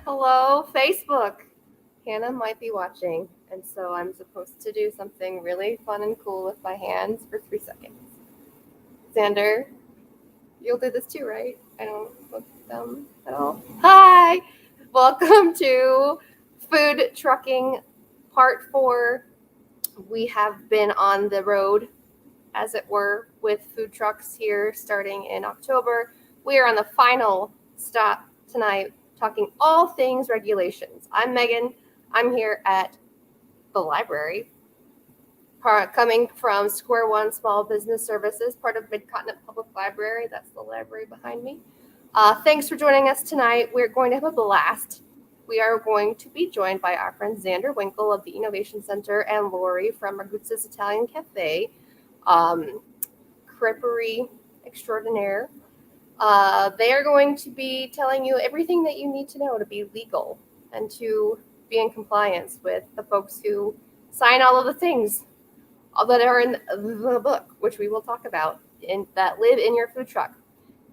Hello, Facebook. Hannah might be watching, and so I'm supposed to do something really fun and cool with my hands for 3 seconds. Xander, you'll do this too, right? I don't look dumb at all. Hi! Welcome to Food Trucking Part 4. We have been on the road, as it were, with food trucks here starting in October. We are on the final stop tonight, talking all things regulations. I'm Megan. I'm here at the library, coming from Square One Small Business Services, part of Mid-Continent Public Library. That's the library behind me. Thanks for joining us tonight. We're going to have a blast. We are going to be joined by our friend Xander Winkel of the Ennovation Center and Laurie from Ragusa's Italian Cafe, creperie extraordinaire. They are going to be telling you everything that you need to know to be legal and to be in compliance with the folks who sign all of the things that are in the book, which we will talk about, that live in your food truck.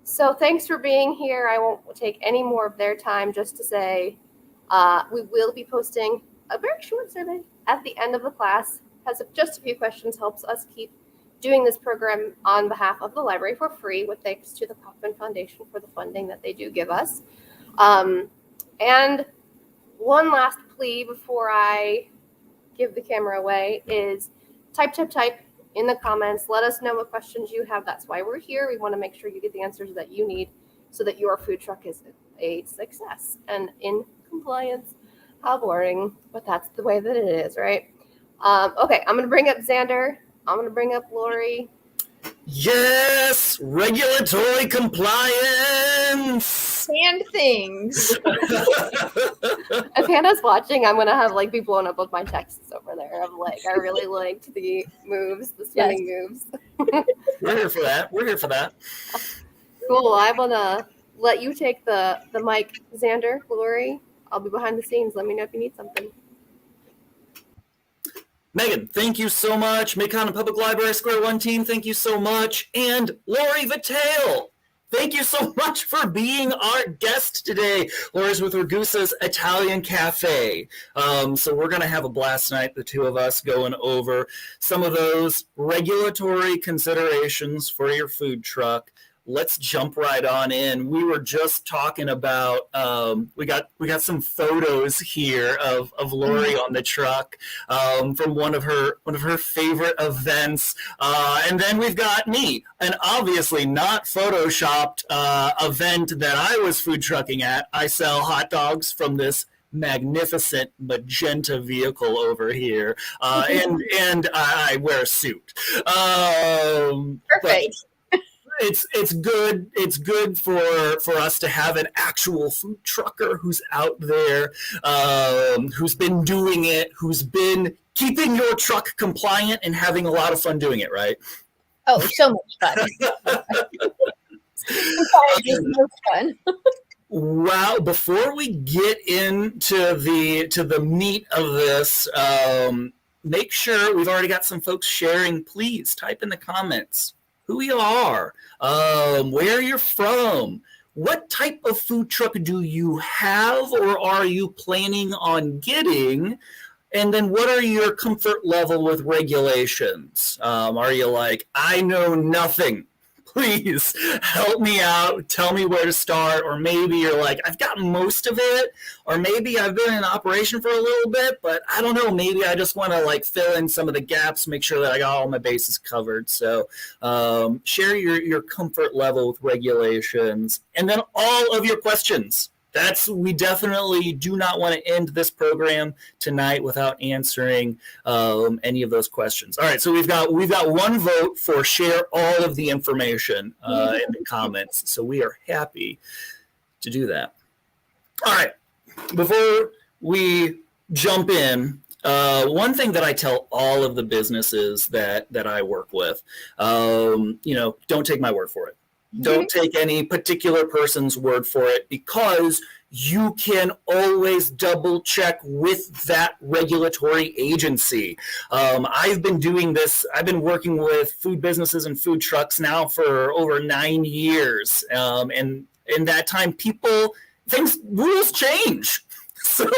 So thanks for being here. I won't take any more of their time, just to say we will be posting a very short survey at the end of the class. Has just a few questions, helps us keep doing this program on behalf of the library for free, with thanks to the Kauffman Foundation for the funding that they do give us. And one last plea before I give the camera away is type in the comments. Let us know what questions you have. That's why we're here. We want to make sure you get the answers that you need so that your food truck is a success and in compliance. How boring, but that's the way that it is, right? Okay, I'm going to bring up Xander. I'm going to bring up Laurie. Yes, regulatory compliance and things. If Hannah's watching, I'm going to be blown up with my texts over there. I'm like, I really liked the moves, the swimming moves. We're here for that. Cool. I want to let you take the mic, Xander, Laurie. I'll be behind the scenes. Let me know if you need something. Megan, thank you so much. Mid-Continent Public Library Square One team, thank you so much. And Laurie Vitale, thank you so much for being our guest today. Laurie's with Ragusa's Italian Cafe. So we're going to have a blast tonight, the two of us, going over some of those regulatory considerations for your food truck. Let's jump right on in. We were just talking about we got some photos here of Laurie on the truck from one of her favorite events, and then we've got me, an obviously not photoshopped event that I was food trucking at. I sell hot dogs from this magnificent magenta vehicle over here, and I wear a suit. Perfect. It's good for us to have an actual food trucker who's out there, who's been doing it, who's been keeping your truck compliant and having a lot of fun doing it, right? Oh, so much fun. Most fun. Wow, before we get into the meat of this, make sure we've already got some folks sharing. Please type in the comments who you are, where you're from, what type of food truck do you have or are you planning on getting, and then what are your comfort level with regulations? Are you like, I know nothing, please help me out, tell me where to start, or maybe you're like, I've got most of it, or maybe I've been in operation for a little bit, but I don't know, maybe I just want to fill in some of the gaps, make sure that I got all my bases covered. So share your comfort level with regulations, and then all of your questions. We definitely do not want to end this program tonight without answering any of those questions. All right, so we've got one vote for share all of the information in the comments. So we are happy to do that. All right, before we jump in, one thing that I tell all of the businesses that I work with, don't take my word for it. Don't take any particular person's word for it, because you can always double check with that regulatory agency. I've been doing this. I've been working with food businesses and food trucks now for over 9 years. And in that time, people rules change. So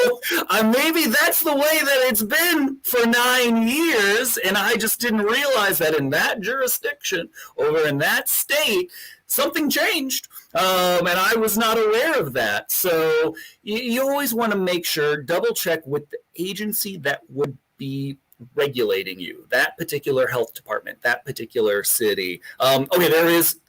maybe that's the way that it's been for 9 years, and I just didn't realize that in that jurisdiction, over in that state, something changed, and I was not aware of that. So you always want to make sure, double check with the agency that would be regulating you, that particular health department, that particular city. Okay, there is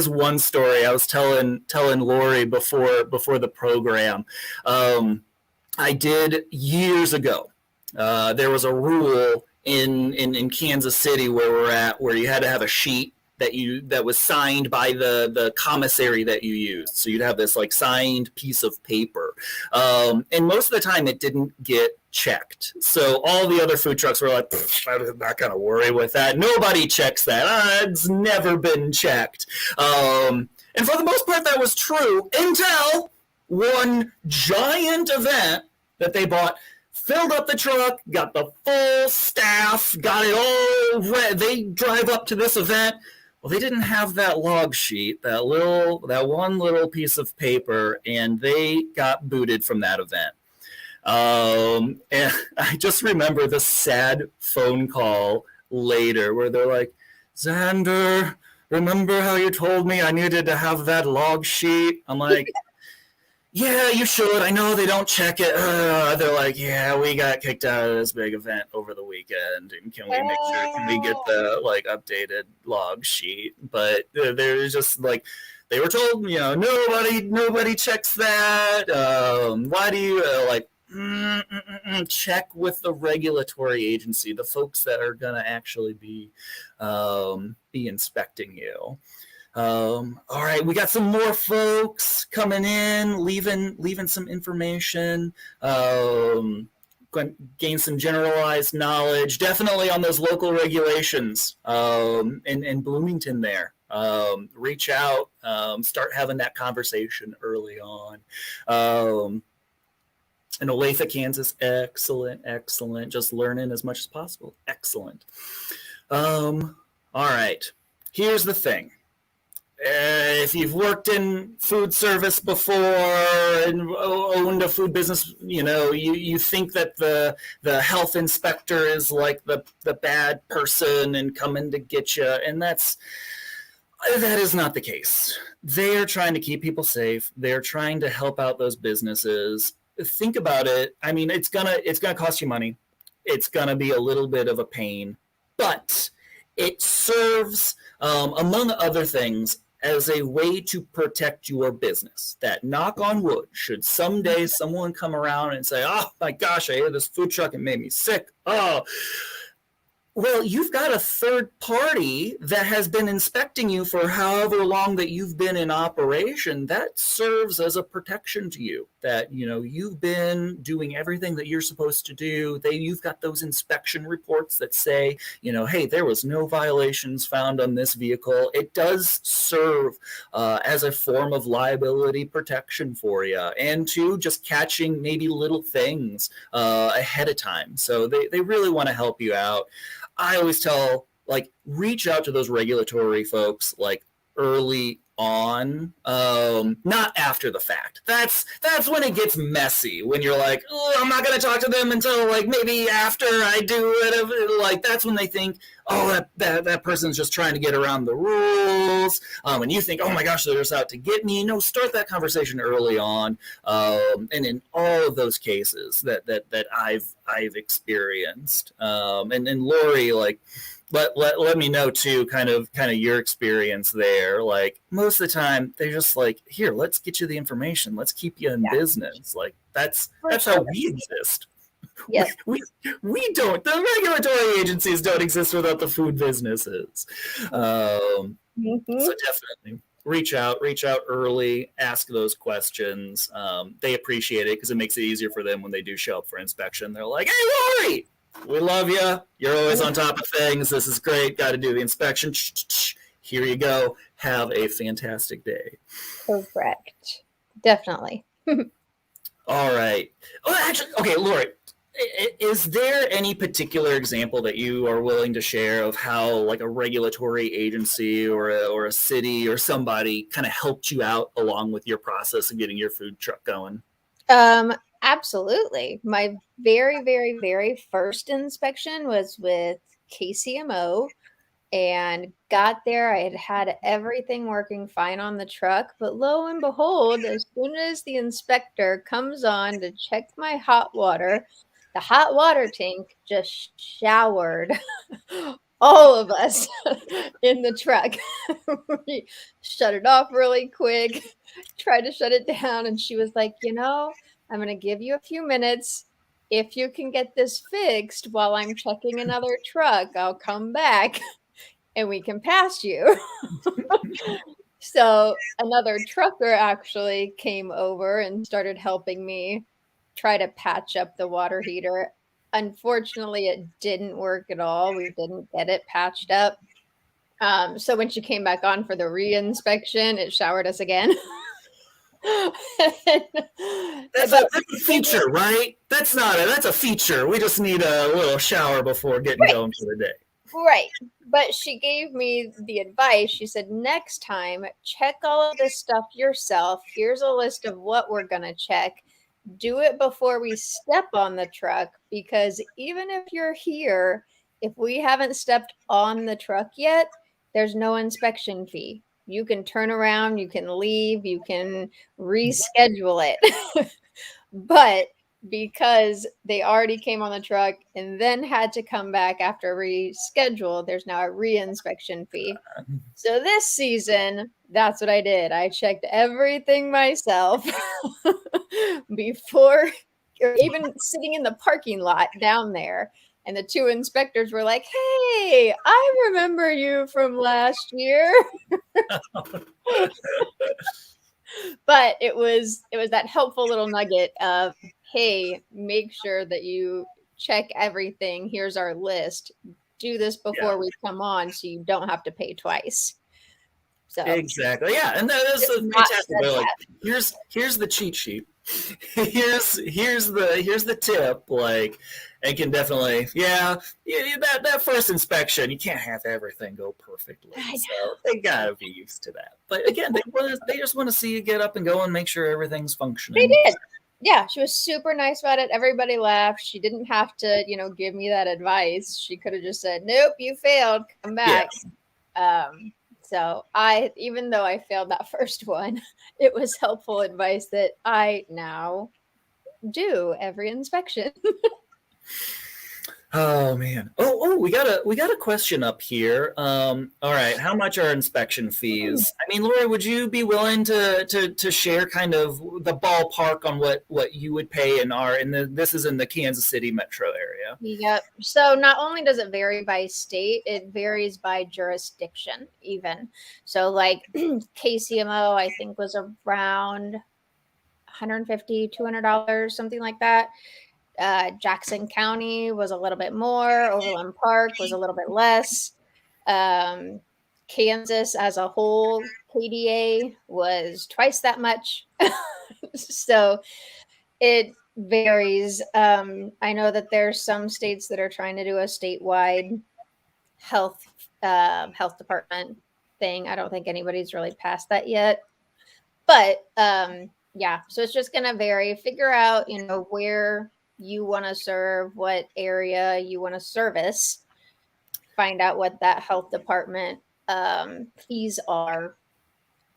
one story I was telling Laurie before the program. I did years ago. There was a rule in Kansas City where we're at, where you had to have a sheet that was signed by the commissary that you used. So you'd have this like signed piece of paper. And most of the time it didn't get checked. So all the other food trucks were like, I'm not going to worry with that. Nobody checks that. It's never been checked. And for the most part, that was true until one giant event that they bought, filled up the truck, got the full staff, got it all ready. They drive up to this event. Well, they didn't have that log sheet, that one little piece of paper, and they got booted from that event. And I just remember the sad phone call later where they're like, Xander, remember how you told me I needed to have that log sheet? I'm like, yeah, you should. I know they don't check it. They're like, yeah, we got kicked out of this big event over the weekend, and can we get the like updated log sheet? But they're just like, they were told, nobody checks that. Why do you check with the regulatory agency, the folks that are gonna actually be inspecting you. All right, we got some more folks coming in, leaving some information, gain some generalized knowledge, definitely on those local regulations in Bloomington there. Reach out, start having that conversation early on. In Olathe, Kansas, excellent. Just learning as much as possible. Excellent. All right, here's the thing. If you've worked in food service before and owned a food business, you think that the health inspector is like the bad person and coming to get you, and that is not the case. They are trying to keep people safe. They're trying to help out those businesses. Think about it. I mean, it's gonna cost you money. It's gonna be a little bit of a pain, but it serves, among other things, as a way to protect your business. That, knock on wood, should someday someone come around and say, oh my gosh, I ate this food truck and made me sick. Oh, well, you've got a third party that has been inspecting you for however long that you've been in operation. That serves as a protection to you, that, you've been doing everything that you're supposed to do. You've got those inspection reports that say, hey, there was no violations found on this vehicle. It does serve as a form of liability protection for you, and to just catching maybe little things ahead of time. So they really want to help you out. I always tell, reach out to those regulatory folks, early on, not after the fact. That's when it gets messy, when you're like, oh, I'm not going to talk to them until, maybe after I do it. That's when they think, oh, that person's just trying to get around the rules. And you think, oh my gosh, they're just out to get me. No, start that conversation early on. And in all of those cases that I've experienced, and Laurie, let me know too, kind of your experience there. Most of the time, they're just here, let's get you the information. Let's keep you in business. That's how we exist. Yes. We don't. The regulatory agencies don't exist without the food businesses. So definitely reach out early, ask those questions. They appreciate it because it makes it easier for them when they do show up for inspection. They're like, hey, Laurie, we love you. You're always on top of things. This is great. Got to do the inspection. Here you go. Have a fantastic day. Correct. Definitely. All right. Oh, actually, okay, Laurie, Is there any particular example that you are willing to share of how like a regulatory agency or a city or somebody kind of helped you out along with your process of getting your food truck going? Absolutely. My very, very, very first inspection was with KCMO and got there. I had everything working fine on the truck, but lo and behold, as soon as the inspector comes on to check my hot water, the hot water tank just showered all of us in the truck. We shut it off really quick, tried to shut it down, and she was like, I'm going to give you a few minutes. If you can get this fixed while I'm checking another truck, I'll come back and we can pass you. So another trucker actually came over and started helping me try to patch up the water heater. Unfortunately, it didn't work at all. We didn't get it patched up. So when she came back on for the re-inspection, it showered us again. That's a feature, right? That's a feature. We just need a little shower before getting going for the day. Right. But she gave me the advice. She said, next time, check all of this stuff yourself. Here's a list of what we're going to check. Do it before we step on the truck, because even if you're here, if we haven't stepped on the truck yet, there's no inspection fee. You can turn around, you can leave, you can reschedule it. But because they already came on the truck and then had to come back after reschedule, there's now a re-inspection fee. So this season, that's what I did. I checked everything myself before, or even sitting in the parking lot down there. And the two inspectors were like, hey, I remember you from last year. But it was that helpful little nugget of, hey, make sure that you check everything. Here's our list. Do this before we come on so you don't have to pay twice. So exactly. Yeah. And that's fantastic. Like, here's the cheat sheet. here's the tip. Like, it can definitely, that first inspection, you can't have everything go perfectly. So they gotta be used to that. But again, they just want to see you get up and go and make sure everything's functioning. They did. Yeah, she was super nice about it. Everybody laughed. She didn't have to, give me that advice. She could have just said, nope, you failed. Come back. Yeah. So even though I failed that first one, it was helpful advice that I now do every inspection. Oh man. Oh, we got a question up here. All right. How much are inspection fees? I mean, Laurie, would you be willing to share kind of the ballpark on what you would pay this is in the Kansas City metro area? Yep. So not only does it vary by state, it varies by jurisdiction even. So like KCMO, I think was around $150, $200, something like that. Jackson County was a little bit more. Overland Park was a little bit less. Kansas as a whole, KDA was twice that much. So it varies. I know that there's some states that are trying to do a statewide health department thing. I don't think anybody's really passed that yet. But so it's just going to vary. Figure out, where you want to serve, what area you want to service, find out what that health department fees are,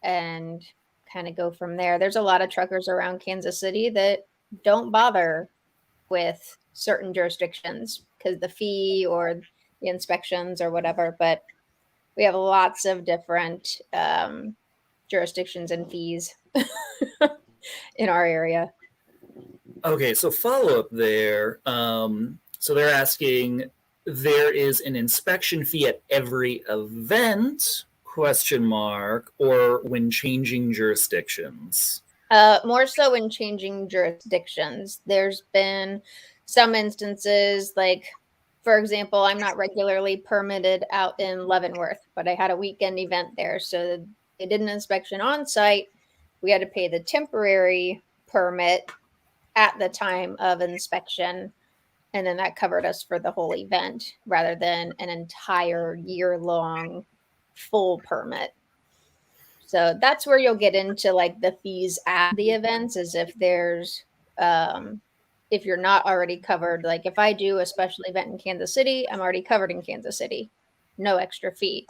and kind of go from there. There's a lot of truckers around Kansas City that don't bother with certain jurisdictions because the fee or the inspections or whatever, but we have lots of different jurisdictions and fees in our area. Okay, so follow up there. So they're asking, there is an inspection fee at every event, ? Or when changing jurisdictions? More so when changing jurisdictions. There's been some instances, like, for example, I'm not regularly permitted out in Leavenworth, but I had a weekend event there. So they did an inspection on site. We had to pay the temporary permit at the time of inspection. And then that covered us for the whole event rather than an entire year-long full permit. So that's where you'll get into like the fees at the events, is if there's if you're not already covered. Like if I do a special event in Kansas City, I'm already covered in Kansas City, no extra fee.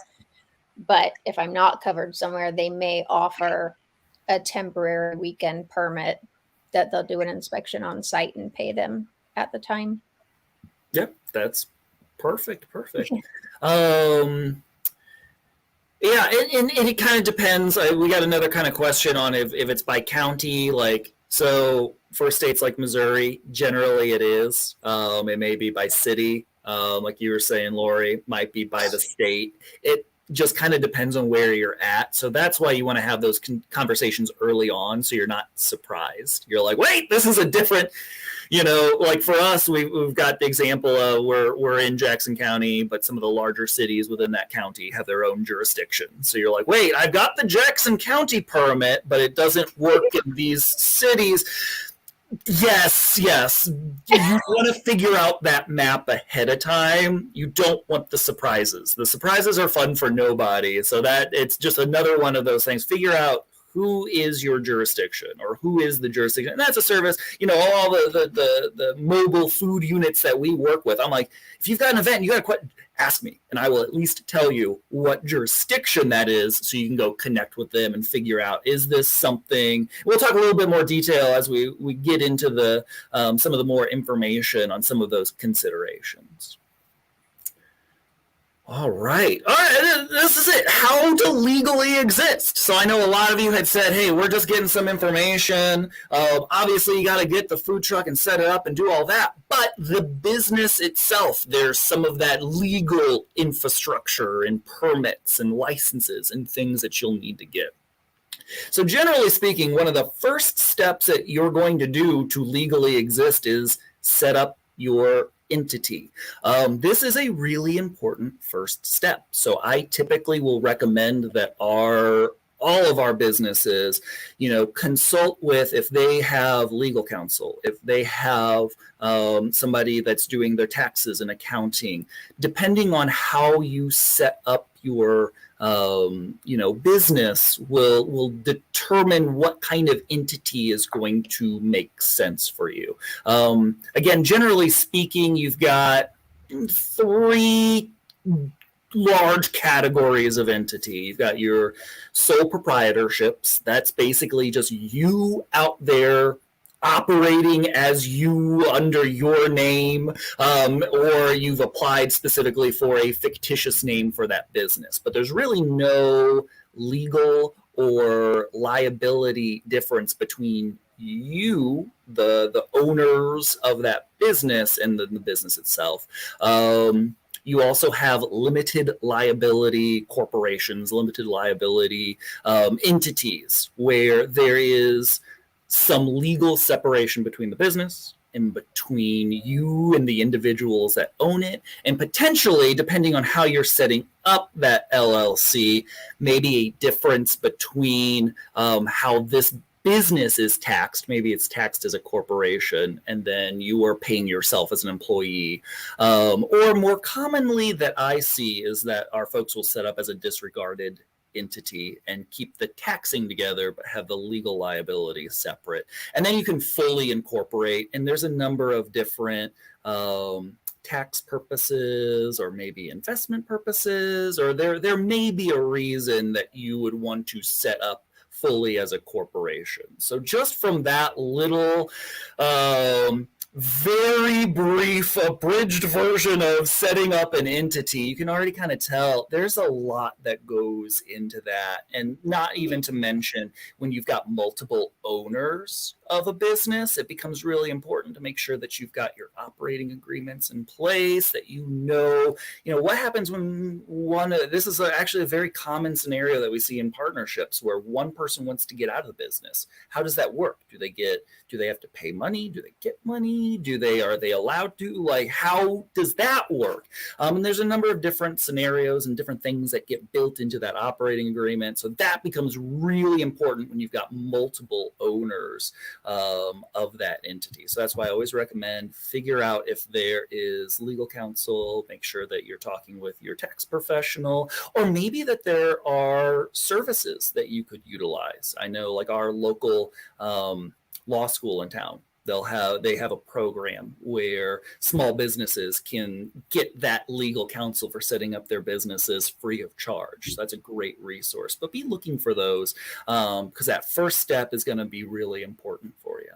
But if I'm not covered somewhere, they may offer a temporary weekend permit that they'll do an inspection on site and pay them at the time. Yep, that's perfect. Yeah, and it kind of depends. We got another kind of question on if it's by county, like, so for states like Missouri, generally it is. It may be by city, like you were saying, Laurie, might be by the state. It just kind of depends on where you're at. So that's why you want to have those conversations early on, so you're not surprised. You're like, wait, this is a different, like for us, we've got the example of we're in Jackson County, but some of the larger cities within that county have their own jurisdiction. So you're like, wait, I've got the Jackson County permit, but it doesn't work in these cities. Yes. You want to figure out that map ahead of time. You don't want the surprises. The surprises are fun for nobody. So that it's just another one of those things. Figure out who is your jurisdiction, or who is the jurisdiction. And that's a service, all the mobile food units that we work with. I'm like, if you've got an event, you got to ask me, and I will at least tell you what jurisdiction that is, so you can go connect with them and figure out, is this something. We'll talk a little bit more detail as we get into the some of the more information on some of those considerations. All right. This is it. How to legally exist. So I know a lot of you had said, hey, we're just getting some information. Obviously, you got to get the food truck and set it up and do all that. But the business itself, there's some of that legal infrastructure and permits and licenses and things that you'll need to get. So generally speaking, one of the first steps that you're going to do to legally exist is set up your entity. This is a really important first step. So I typically will recommend that all of our businesses, consult with, if they have legal counsel, if they have somebody that's doing their taxes and accounting, depending on how you set up your business will determine what kind of entity is going to make sense for you. Again, generally speaking, you've got 3 large categories of entity. You've got your sole proprietorships. That's basically just you out there operating as you under your name, or you've applied specifically for a fictitious name for that business. But there's really no legal or liability difference between you, the owners of that business, and the business itself. You also have limited liability corporations, limited liability entities, where there is some legal separation between the business and between you and the individuals that own it, and potentially, depending on how you're setting up that LLC, maybe a difference between how this business is taxed. Maybe it's taxed as a corporation, and then you are paying yourself as an employee. Or more commonly that I see is that our folks will set up as a disregarded entity and keep the taxing together, but have the legal liability separate. And then you can fully incorporate, and there's a number of different tax purposes, or maybe investment purposes, or there may be a reason that you would want to set up fully as a corporation. So just from that little very brief abridged version of setting up an entity, you can already kind of tell there's a lot that goes into that. And not even to mention, when you've got multiple owners of a business, it becomes really important to make sure that you've got your operating agreements in place, that what happens when this is actually a very common scenario that we see in partnerships, where one person wants to get out of the business. How does that work? Do they have to pay money? Do they get money? company? Are they allowed to? Like, how does that work? And there's a number of different scenarios and different things that get built into that operating agreement. So that becomes really important when you've got multiple owners of that entity. So that's why I always recommend figure out if there is legal counsel, make sure that you're talking with your tax professional, or maybe that there are services that you could utilize. I know like our local law school in town, they have a program where small businesses can get that legal counsel for setting up their businesses free of charge. So that's a great resource, but be looking for those because that first step is going to be really important for you.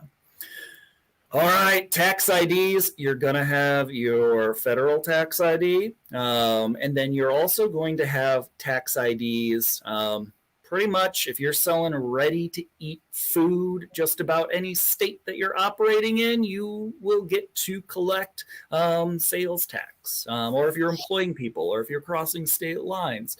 All right, tax IDs. You're going to have your federal tax ID, and then you're also going to have tax IDs. Pretty much, if you're selling ready-to-eat food, just about any state that you're operating in, you will get to collect sales tax. Or if you're employing people, or if you're crossing state lines,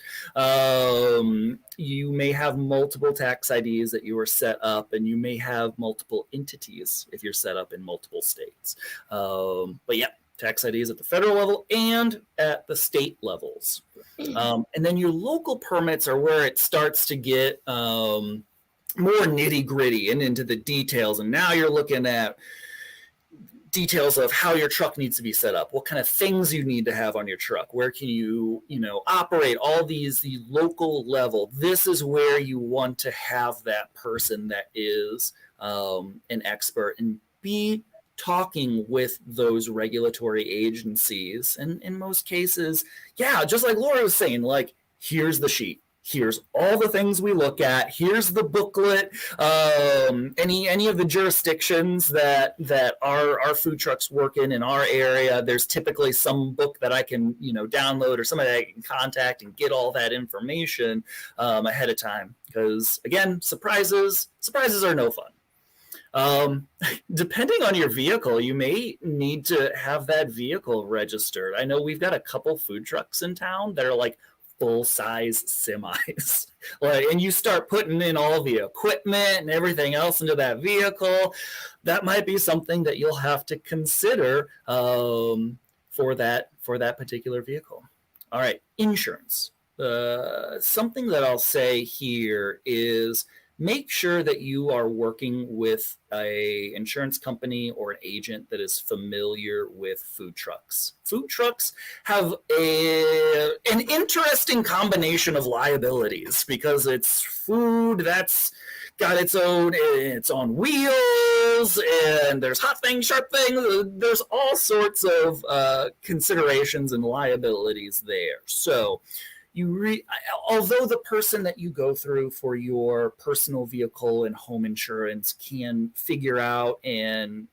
you may have multiple tax IDs that you are set up, and you may have multiple entities if you're set up in multiple states. But yeah, tax IDs at the federal level and at the state levels. And then your local permits are where it starts to get more nitty gritty and into the details. And now you're looking at details of how your truck needs to be set up, what kind of things you need to have on your truck, where can you operate all the local level. This is where you want to have that person that is an expert and be talking with those regulatory agencies. And in most cases, yeah, just like Laurie was saying, like, here's the sheet. Here's all the things we look at. Here's the booklet. Any of the jurisdictions that our food trucks work in our area, there's typically some book that I can download or somebody I can contact and get all that information ahead of time. Because again, surprises are no fun. Depending on your vehicle, you may need to have that vehicle registered. I know we've got a couple food trucks in town that are like full-size semis. And you start putting in all the equipment and everything else into that vehicle, that might be something that you'll have to consider for that particular vehicle. All right, insurance. Something that I'll say here is make sure that you are working with an insurance company or an agent that is familiar with food trucks. Food trucks have an interesting combination of liabilities because it's food that's got it's on wheels, and there's hot things, sharp things. There's all sorts of considerations and liabilities there. So although the person that you go through for your personal vehicle and home insurance can figure out and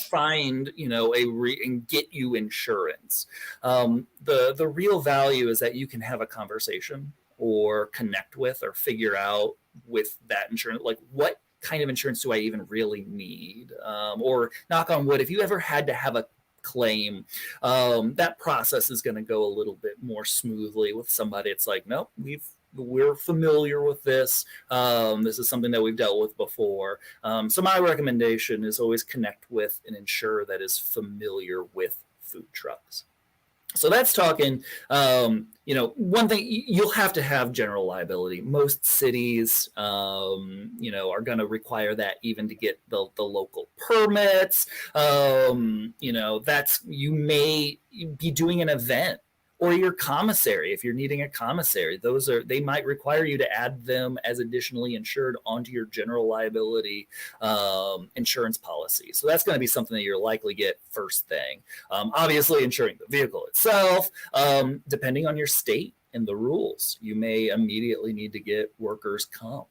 find and get you insurance, the real value is that you can have a conversation or connect with or figure out with that insurance, like what kind of insurance do I even really need, or knock on wood, if you ever had to have a claim, that process is going to go a little bit more smoothly with somebody. It's like, nope, we're familiar with this. This is something that we've dealt with before. So my recommendation is always connect with an insurer that is familiar with food trucks. So that's talking, one thing, you'll have to have general liability. Most cities, are going to require that even to get the local permits. You may be doing an event, or your commissary. If you're needing a commissary, they might require you to add them as additionally insured onto your general liability insurance policy. So that's going to be something that you'll likely get first thing. Obviously, insuring the vehicle itself, depending on your state and the rules, you may immediately need to get workers' comp.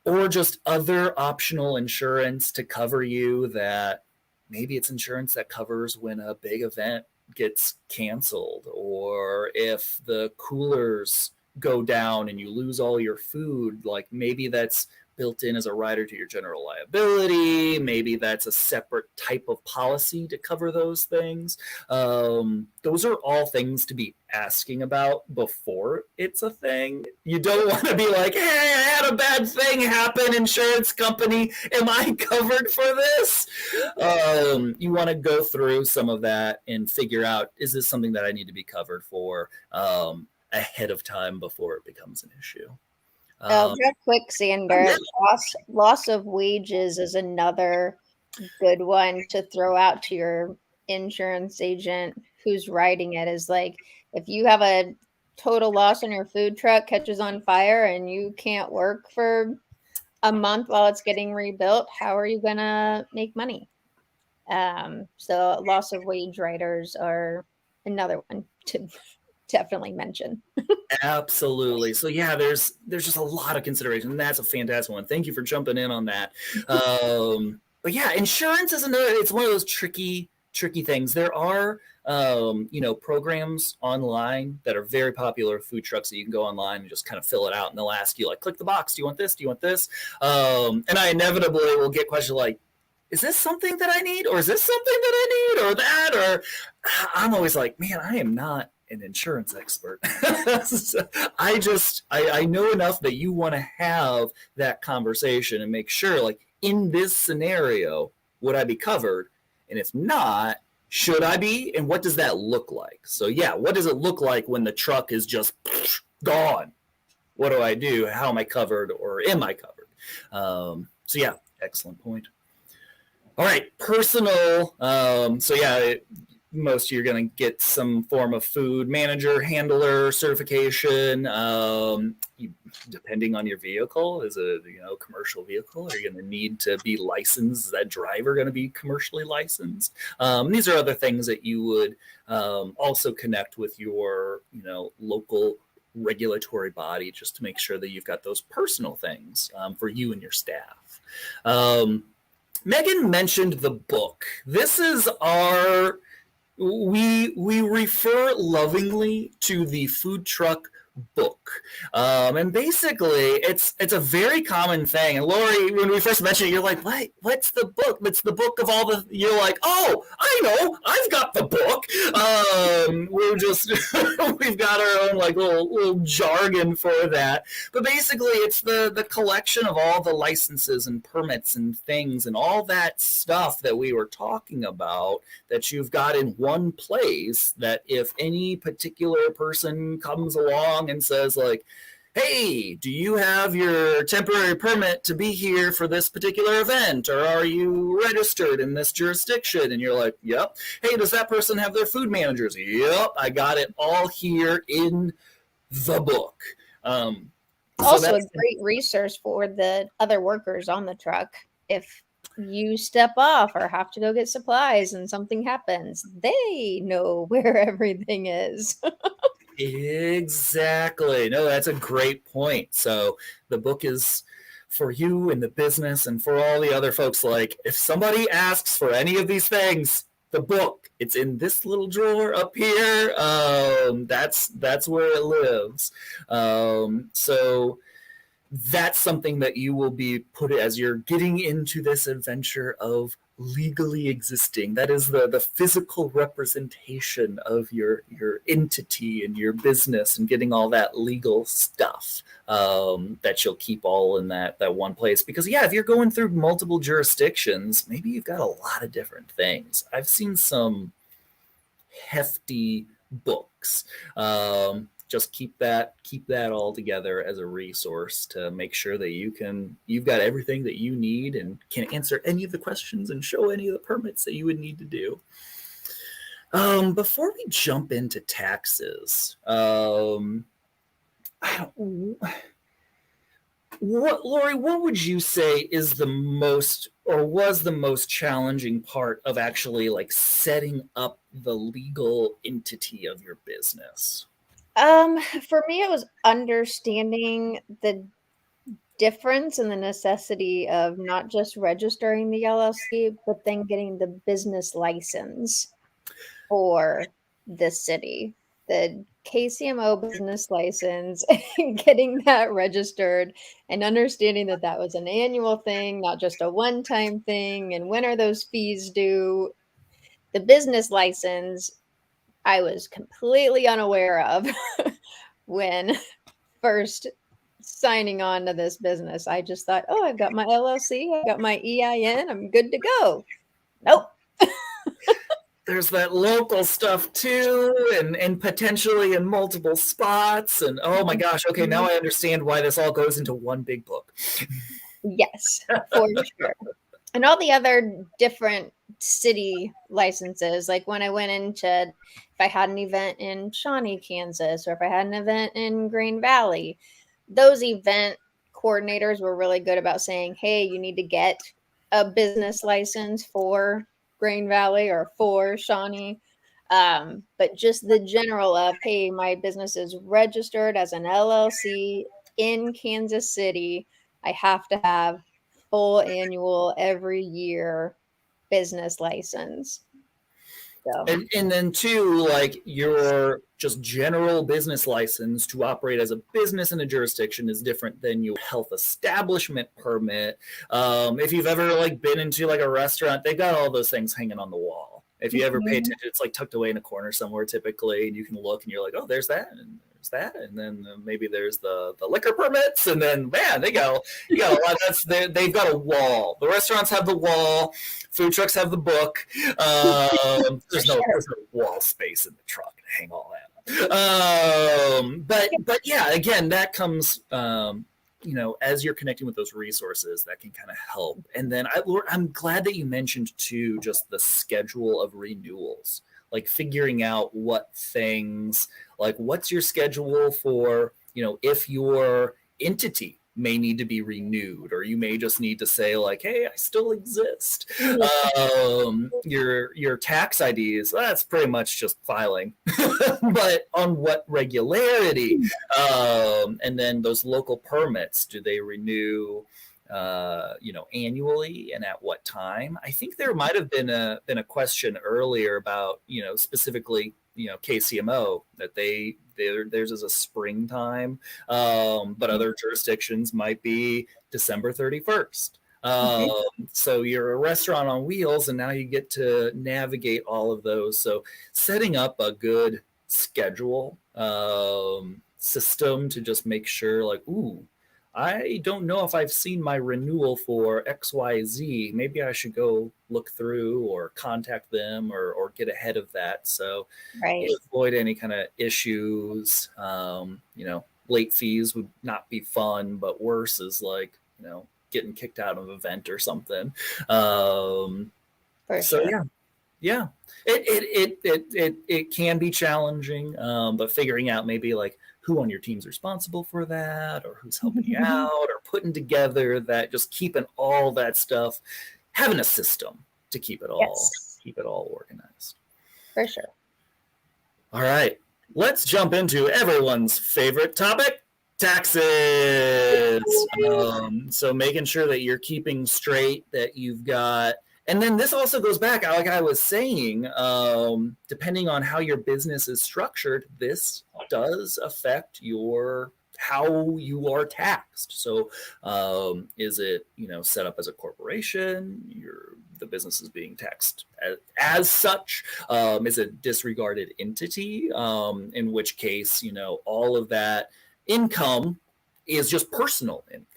Or just other optional insurance to cover you that maybe it's insurance that covers when a big event gets canceled, or if the coolers go down and you lose all your food, like maybe that's built in as a rider to your general liability. Maybe that's a separate type of policy to cover those things. Those are all things to be asking about before it's a thing. You don't want to be like, hey, I had a bad thing happen, insurance company. Am I covered for this? You want to go through some of that and figure out, is this something that I need to be covered for ahead of time before it becomes an issue? Real quick, Xander, loss of wages is another good one to throw out to your insurance agent who's writing it. Is like, if you have a total loss on your food truck, catches on fire, and you can't work for a month while it's getting rebuilt, how are you gonna make money? So loss of wage riders are another one to definitely mention. Absolutely. So yeah, there's just a lot of consideration. And that's a fantastic one. Thank you for jumping in on that. But yeah, insurance is it's one of those tricky things. There are programs online that are very popular, food trucks that you can go online and just kind of fill it out, and they'll ask you like, click the box, do you want this, do you want this? And I inevitably will get questions like, is this something that I need, or is this something that I need, or that? Or I'm always like, man, I am not an insurance expert. So I know enough that you want to have that conversation and make sure, like, in this scenario, would I be covered? And if not, should I be? And what does that look like? So yeah, what does it look like when the truck is just gone? What do I do? How am I covered, or am I covered? So yeah, excellent point. All right, personal. So yeah, most of you are going to get some form of food manager, handler certification. Depending on your vehicle, is a commercial vehicle, are you going to need to be licensed? Is that driver going to be commercially licensed? These are other things that you would also connect with your local regulatory body, just to make sure that you've got those personal things for you and your staff. Megan mentioned the book. This is our, we refer lovingly to the food truck book. And basically it's a very common thing. And Laurie, when we first mentioned it, you're like, what's the book? It's the book of all the, you're like, oh, I know, I've got the book. We're just, we've got our own like little jargon for that. But basically it's the collection of all the licenses and permits and things and all that stuff that we were talking about that you've got in one place, that if any particular person comes along and says like, hey, do you have your temporary permit to be here for this particular event? Or are you registered in this jurisdiction? And you're like, yep. Hey, does that person have their food managers? Yep, I got it all here in the book. Also a great resource for the other workers on the truck. If you step off or have to go get supplies and something happens, they know where everything is. Exactly. No, that's a great point. So the book is for you in the business and for all the other folks. Like, if somebody asks for any of these things, the book, it's in this little drawer up here. That's where it lives. So that's something that you will be put as you're getting into this adventure of legally existing. That is the physical representation of your entity and your business, and getting all that legal stuff that you'll keep all in that one place. Because yeah, if you're going through multiple jurisdictions, maybe you've got a lot of different things. I've seen some hefty books. Just keep that all together as a resource to make sure that you've got everything that you need and can answer any of the questions and show any of the permits that you would need to do. Before we jump into taxes, Laurie, what would you say is the most, or was the most challenging part of actually like setting up the legal entity of your business? For me, it was understanding the difference and the necessity of not just registering the LLC, but then getting the business license for the city. The KCMO business license and getting that registered and understanding that that was an annual thing, not just a one-time thing. And when are those fees due? The business license, I was completely unaware of when first signing on to this business. I just thought, oh, I've got my LLC, I've got my EIN, I'm good to go. Nope. There's that local stuff too, and potentially in multiple spots. And oh my gosh, okay, now I understand why this all goes into one big book. Yes, for sure. And all the other different city licenses, like when I went into, if I had an event in Shawnee, Kansas, or if I had an event in Green Valley, those event coordinators were really good about saying, hey, you need to get a business license for Green Valley or for Shawnee. But just the general of, hey, my business is registered as an LLC in Kansas City. I have to have full annual every year business license. So. And then too, like your just general business license to operate as a business in a jurisdiction is different than your health establishment permit. If you've ever like been into like a restaurant, they've got all those things hanging on the wall. If you ever pay attention, it's like tucked away in a corner somewhere typically, and you can look and you're like, oh, there's that, and there's that, and then maybe there's the liquor permits, and then man, you got a lot. They've got a wall. The restaurants have the wall. Food trucks have the book. There's no wall space in the truck to hang all that. But yeah, again, that comes. As you're connecting with those resources, that can kind of help. And then I'm glad that you mentioned too, just the schedule of renewals, like figuring out what things, like what's your schedule for, if your entity may need to be renewed, or you may just need to say like, hey, I still exist. Your tax IDs, that's pretty much just filing, but on what regularity? And then those local permits, do they renew annually, and at what time? I think there might have been a question earlier about, specifically, KCMO, that theirs is a springtime, but other jurisdictions might be December 31st. So you're a restaurant on wheels, and now you get to navigate all of those. So setting up a good schedule system to just make sure, like, ooh, I don't know if I've seen my renewal for XYZ. Maybe I should go look through or contact them or get ahead of that. So avoid any kind of issues. Late fees would not be fun, but worse is like, getting kicked out of an event or something. Yeah. It can be challenging, but figuring out maybe like who on your team's responsible for that, or who's helping you out, or putting together that, just keeping all that stuff, having a system to keep it all organized. For sure. All right, let's jump into everyone's favorite topic, taxes. So making sure that you're keeping straight, that you've got. And then this also goes back, like I was saying, depending on how your business is structured, this does affect how you are taxed. So is it, set up as a corporation? The business is being taxed as such. Is it disregarded entity? In which case, all of that income is just personal income.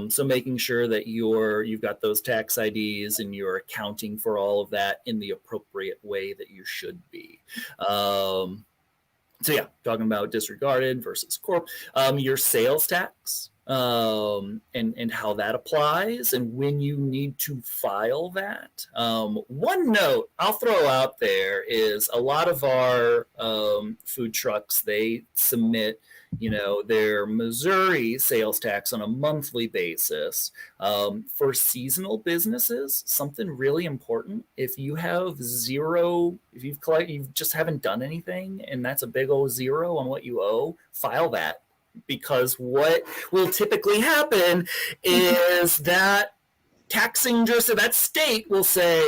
So making sure that you've got those tax IDs and you're accounting for all of that in the appropriate way that you should be. So yeah, talking about disregarded versus corp, your sales tax, and how that applies and when you need to file that. One note I'll throw out there is a lot of our food trucks, they submit their Missouri sales tax on a monthly basis. For seasonal businesses, something really important, if you have zero, if you just haven't done anything and that's a big old zero on what you owe, file that. Because what will typically happen is that taxing jurisdiction, that state will say,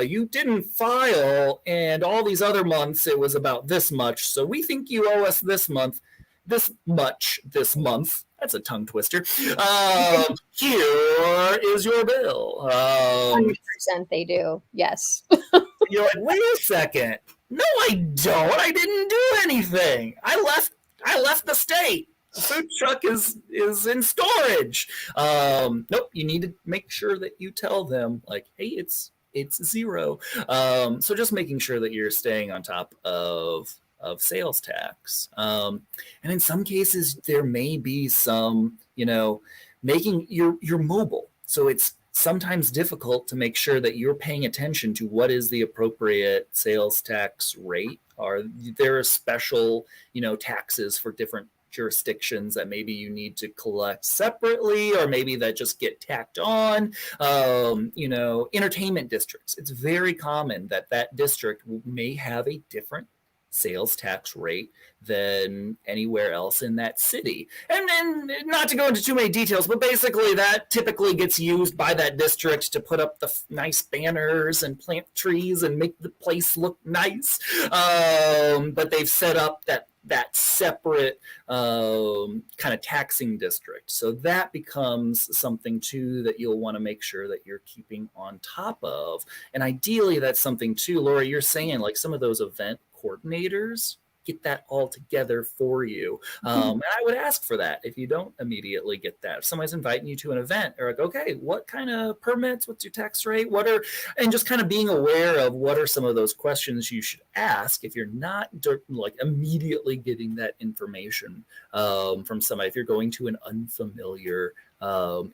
you didn't file, and all these other months it was about this much, so we think you owe us this month, this much this month. That's a tongue twister. Here is your bill. 100% they do. Yes. You're like, wait a second. No, I don't. I didn't do anything. I left the state. The food truck is in storage. Nope. You need to make sure that you tell them, like, hey, it's zero. So just making sure that you're staying on top of sales tax. And in some cases, there may be some, making you're mobile. So it's sometimes difficult to make sure that you're paying attention to what is the appropriate sales tax rate. Are there special, taxes for different jurisdictions that maybe you need to collect separately, or maybe that just get tacked on? Entertainment districts. It's very common that district may have a different sales tax rate than anywhere else in that city. And then, not to go into too many details, but basically that typically gets used by that district to put up the nice banners and plant trees and make the place look nice. But they've set up that separate kind of taxing district. So that becomes something too that you'll want to make sure that you're keeping on top of. And ideally that's something too, Laurie, you're saying like some of those event coordinators get that all together for you. And I would ask for that if you don't immediately get that. If somebody's inviting you to an event, they're like, okay, what kind of permits? What's your tax rate? And just kind of being aware of what are some of those questions you should ask if you're not like immediately getting that information from somebody, if you're going to an unfamiliar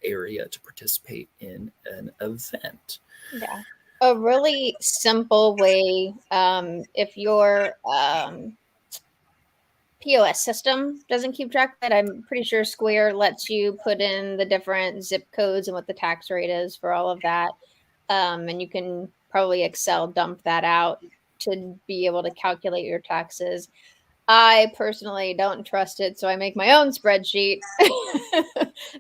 area to participate in an event. Yeah. A really simple way, if your POS system doesn't keep track of it, I'm pretty sure Square lets you put in the different zip codes and what the tax rate is for all of that. And you can probably Excel dump that out to be able to calculate your taxes. I personally don't trust it, so I make my own spreadsheet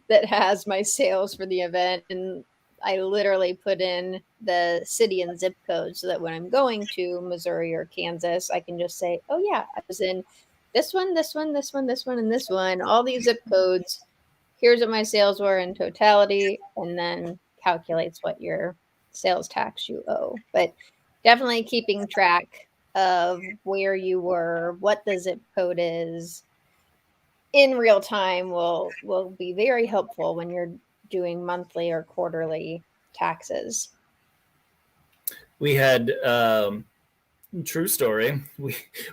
that has my sales for the event, and I literally put in the city and zip code so that when I'm going to Missouri or Kansas, I can just say, oh yeah, I was in this one, this one, this one, this one, and this one, all these zip codes. Here's what my sales were in totality, and then calculates what your sales tax you owe. But definitely keeping track of where you were, what the zip code is in real time will be very helpful when you're doing monthly or quarterly taxes. We had true story.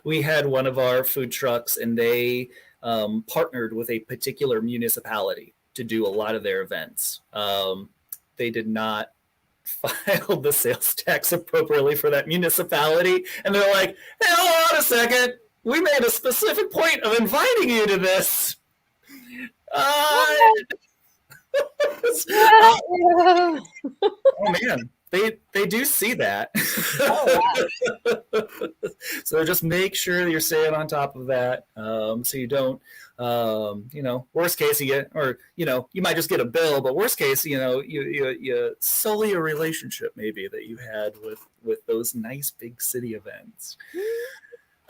We had one of our food trucks, and they partnered with a particular municipality to do a lot of their events. They did not file the sales tax appropriately for that municipality, and they're like, hey, hold on a second. We made a specific point of inviting you to this. Oh man, they do see that. So just make sure that you're staying on top of that, so you don't, worst case you get, or you might just get a bill, but worst case, you sully a relationship maybe that you had with those nice big city events.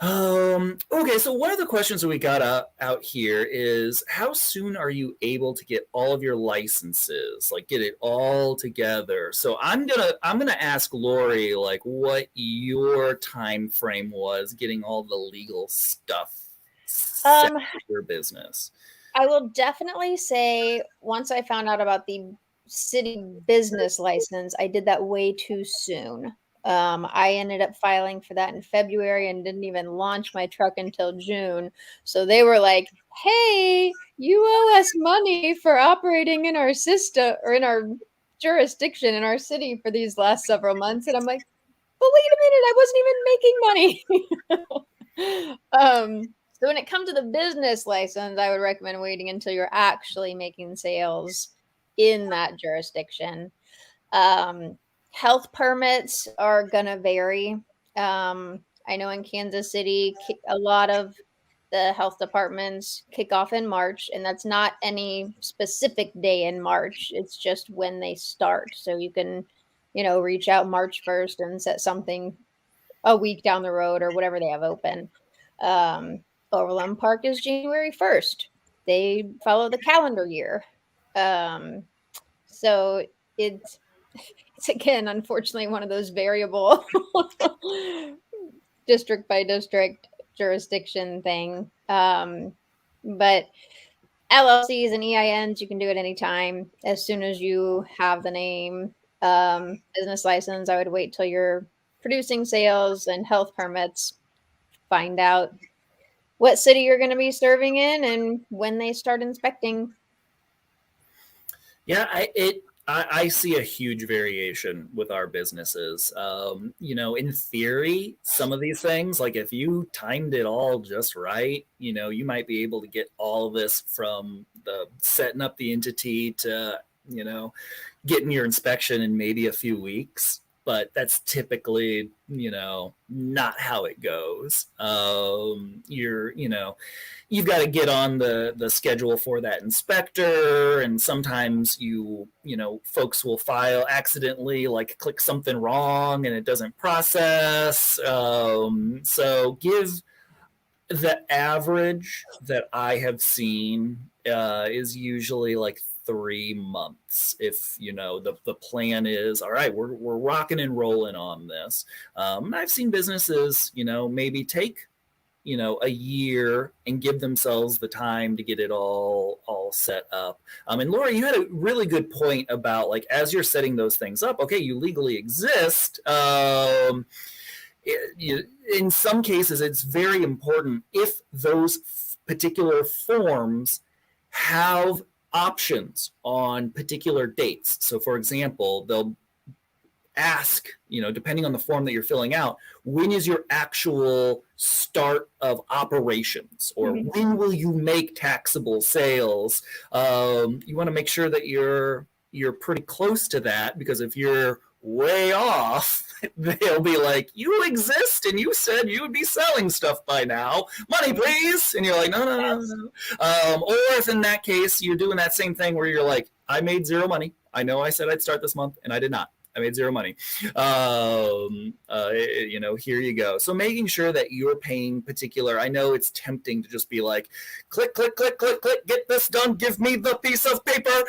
Okay, so one of the questions that we got out here is, how soon are you able to get all of your licenses, like get it all together? So I'm gonna ask Laurie like what your time frame was getting all the legal stuff set for your business. I will definitely say once I found out about the city business license, I did that way too soon. I ended up filing for that in February and didn't even launch my truck until June. So they were like, hey, you owe us money for operating in our system or in our jurisdiction in our city for these last several months. And I'm like, but wait a minute, I wasn't even making money. So when it comes to the business license, I would recommend waiting until you're actually making sales in that jurisdiction. Health permits are going to vary. I know in Kansas City, a lot of the health departments kick off in March, and that's not any specific day in March. It's just when they start. So you can reach out March 1st and set something a week down the road or whatever they have open. Overland Park is January 1st. They follow the calendar year. So it's again, unfortunately, one of those variable district by district jurisdiction thing. But LLCs and EINs, you can do it anytime. As soon as you have the name, business license, I would wait till you're producing sales and health permits. Find out what city you're going to be serving in and when they start inspecting. Yeah, I see a huge variation with our businesses. In theory, some of these things, like if you timed it all just right, you might be able to get all of this from the setting up the entity to, getting your inspection in maybe a few weeks. But that's typically, not how it goes. You've got to get on the schedule for that inspector, and sometimes folks will file accidentally, like click something wrong and it doesn't process. So give the average that I have seen is usually like 3 months. If the plan is all right, we're rocking and rolling on this. I've seen businesses maybe take a year and give themselves the time to get it all set up. And Laurie, you had a really good point about, like, as you're setting those things up, okay, you legally exist. In some cases, it's very important if those particular forms have options on particular dates. So, for example, they'll ask, depending on the form that you're filling out, when is your actual start of operations, or when will you make taxable sales? You want to make sure that you're pretty close to that, because if you're way off, they'll be like, you exist and you said you would be selling stuff by now, money please. And you're like, no. Or if in that case you're doing that same thing where you're like, I made zero money, I know I said I'd start this month and I did not, I made zero money. Here you go. So making sure that you're paying particular, I know it's tempting to just be like, click, click, click, click, click, get this done, give me the piece of paper.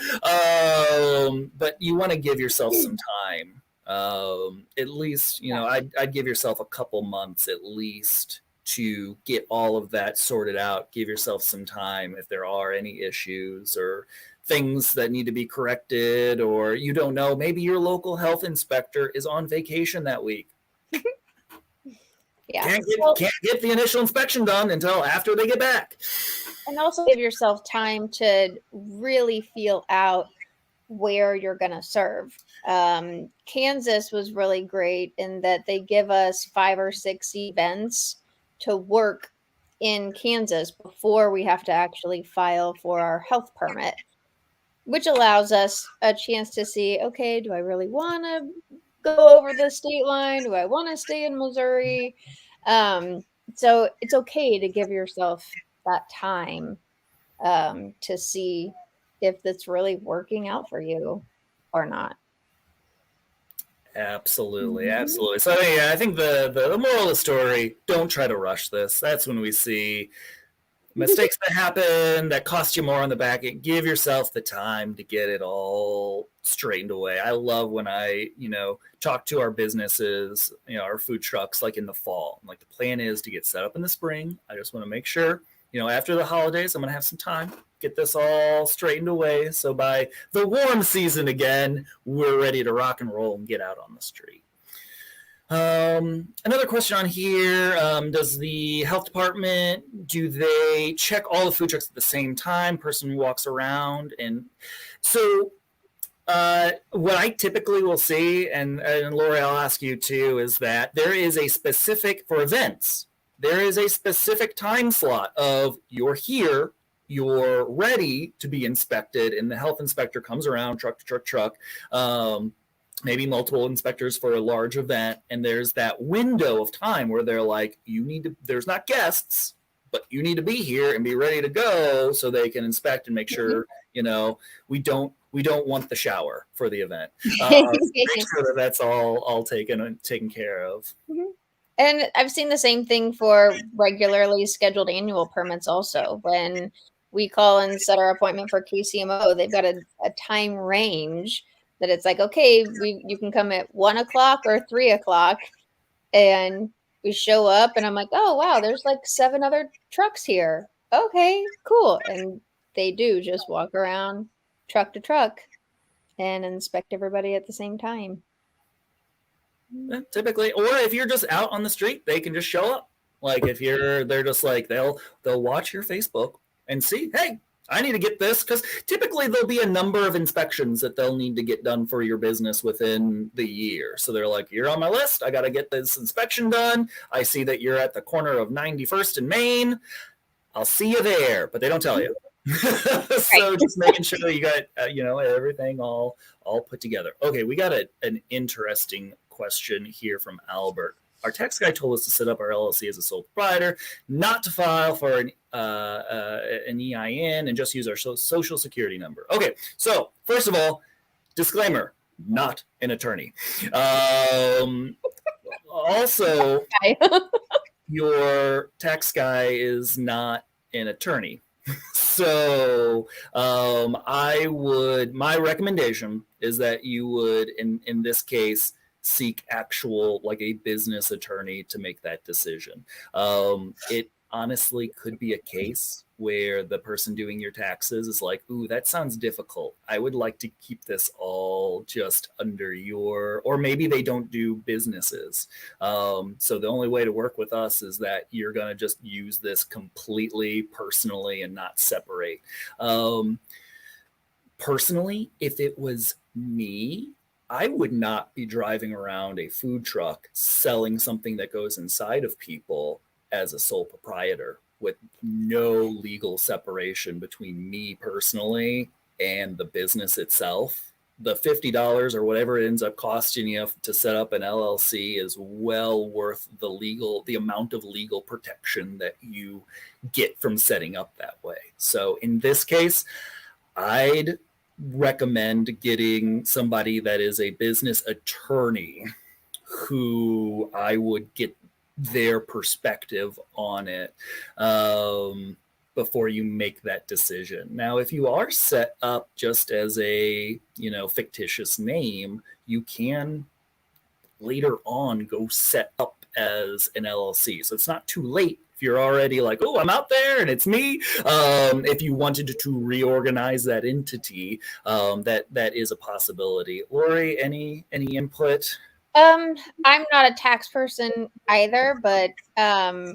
But you want to give yourself some time. At least, I'd give yourself a couple months at least to get all of that sorted out. Give yourself some time if there are any issues or things that need to be corrected, or you don't know, maybe your local health inspector is on vacation that week. Yeah. Can't get the initial inspection done until after they get back. And also give yourself time to really feel out where you're going to serve. Kansas was really great in that they give us 5 or 6 events to work in Kansas before we have to actually file for our health permit, which allows us a chance to see, okay, do I really want to go over the state line? Do I want to stay in Missouri? So it's okay to give yourself that time to see if that's really working out for you or not. Absolutely. So yeah, I think the moral of the story, don't try to rush this. That's when we see mistakes that happen that cost you more on the back end. Give yourself the time to get it all straightened away. I love when I, talk to our businesses, our food trucks, like in the fall. Like, the plan is to get set up in the spring. I just want to make sure, after the holidays, I'm going to have some time, get this all straightened away. So by the warm season again, we're ready to rock and roll and get out on the street. Another question on here, does the health department, do they check all the food trucks at the same time? Person walks around. And so what I typically will see, and Laurie, I'll ask you too, is that there is a specific, for events, there is a specific time slot of you're here, you're ready to be inspected, and the health inspector comes around truck to truck, maybe multiple inspectors for a large event, and there's that window of time where they're like, there's not guests, but you need to be here and be ready to go so they can inspect and make sure, we we don't want the shower for the event. Make sure that that's all taken care of. Mhm. And I've seen the same thing for regularly scheduled annual permits also. When we call and set our appointment for KCMO, they've got a time range that it's like, okay, you can come at 1 o'clock or 3 o'clock, and we show up and I'm like, oh wow, there's like 7 other trucks here. Okay, cool. And they do just walk around truck to truck and inspect everybody at the same time. Typically, or if you're just out on the street, they can just show up. Like if they're just like they'll watch your Facebook and see, hey, I need to get this, because typically there'll be a number of inspections that they'll need to get done for your business within the year. So they're like, you're on my list. I got to get this inspection done. I see that you're at the corner of 91st and Main. I'll see you there, but they don't tell you. So just making sure you got everything all put together. Okay, we got an interesting question here from Albert. Our tax guy told us to set up our LLC as a sole proprietor, not to file for an EIN, and just use our social security number. Okay, so first of all, disclaimer, not an attorney. Also, your tax guy is not an attorney. So my recommendation is that you would, in this case, seek actual, like a business attorney to make that decision. It honestly could be a case where the person doing your taxes is like, ooh, that sounds difficult. I would like to keep this all just under or maybe they don't do businesses. So the only way to work with us is that you're going to just use this completely personally and not separate. Personally, if it was me, I would not be driving around a food truck selling something that goes inside of people as a sole proprietor with no legal separation between me personally and the business itself. The $50 or whatever it ends up costing you to set up an LLC is well worth the amount of legal protection that you get from setting up that way. So in this case, I'd recommend getting somebody that is a business attorney who I would get their perspective on it before you make that decision. Now, if you are set up just as a fictitious name, you can later on go set up as an LLC. So it's not too late if you're already like, oh, I'm out there and it's me. If you wanted to reorganize that entity, that is a possibility. Laurie, any input? I'm not a tax person either, but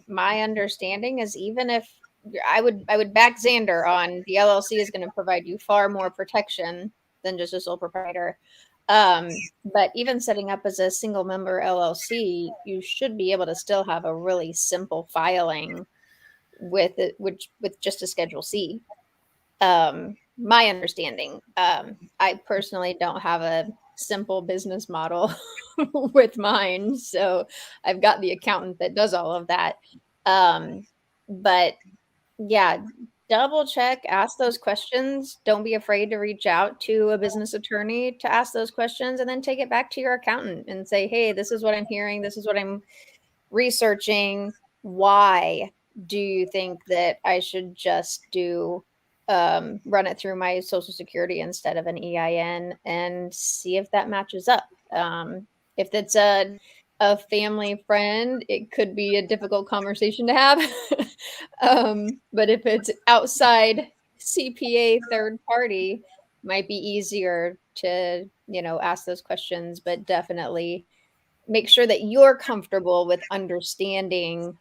my understanding is even if I would back Xander on the LLC is going to provide you far more protection than just a sole proprietor. But even setting up as a single member LLC, you should be able to still have a really simple filing with just a Schedule C. My understanding. I personally don't have a simple business model with mine, so I've got the accountant that does all of that. But yeah, double check, ask those questions. Don't be afraid to reach out to a business attorney to ask those questions, and then take it back to your accountant and say, hey, this is what I'm hearing, this is what I'm researching. Why do you think that I should just run it through my social security instead of an EIN, and see if that matches up? If it's a family friend, it could be a difficult conversation to have. But if it's outside CPA third party, might be easier to, ask those questions, but definitely make sure that you're comfortable with understanding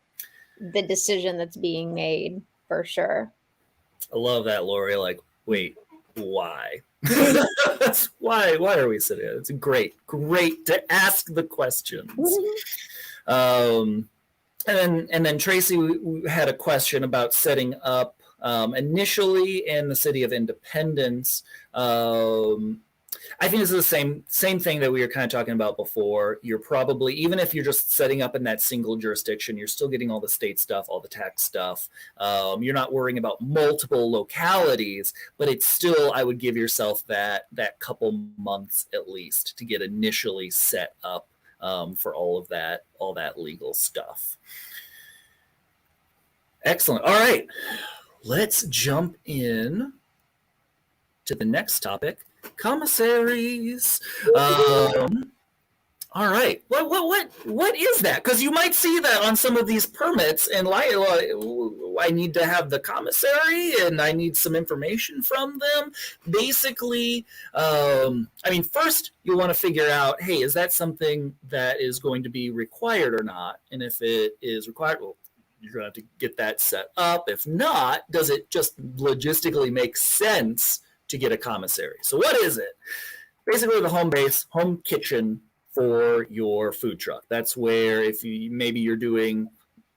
the decision that's being made, for sure. I love that, Laurie. Like, wait, why? why are we sitting here? It's great to ask the questions. And then Tracy, we had a question about setting up initially in the city of Independence. I think this is the same thing that we were kind of talking about before. You're probably, even if you're just setting up in that single jurisdiction, you're still getting all the state stuff, all the tax stuff. You're not worrying about multiple localities, but it's still, I would give yourself that couple months at least to get initially set up for all that legal stuff. Excellent. All right, let's jump in to the next topic. Commissaries. All right. What is that? Because you might see that on some of these permits, and like, I need to have the commissary, and I need some information from them. Basically, first you want to figure out, hey, is that something that is going to be required or not? And if it is required, well, you're going to have to get that set up. If not, does it just logistically make sense to get a commissary? So what is it? Basically the home kitchen for your food truck. That's where if you're doing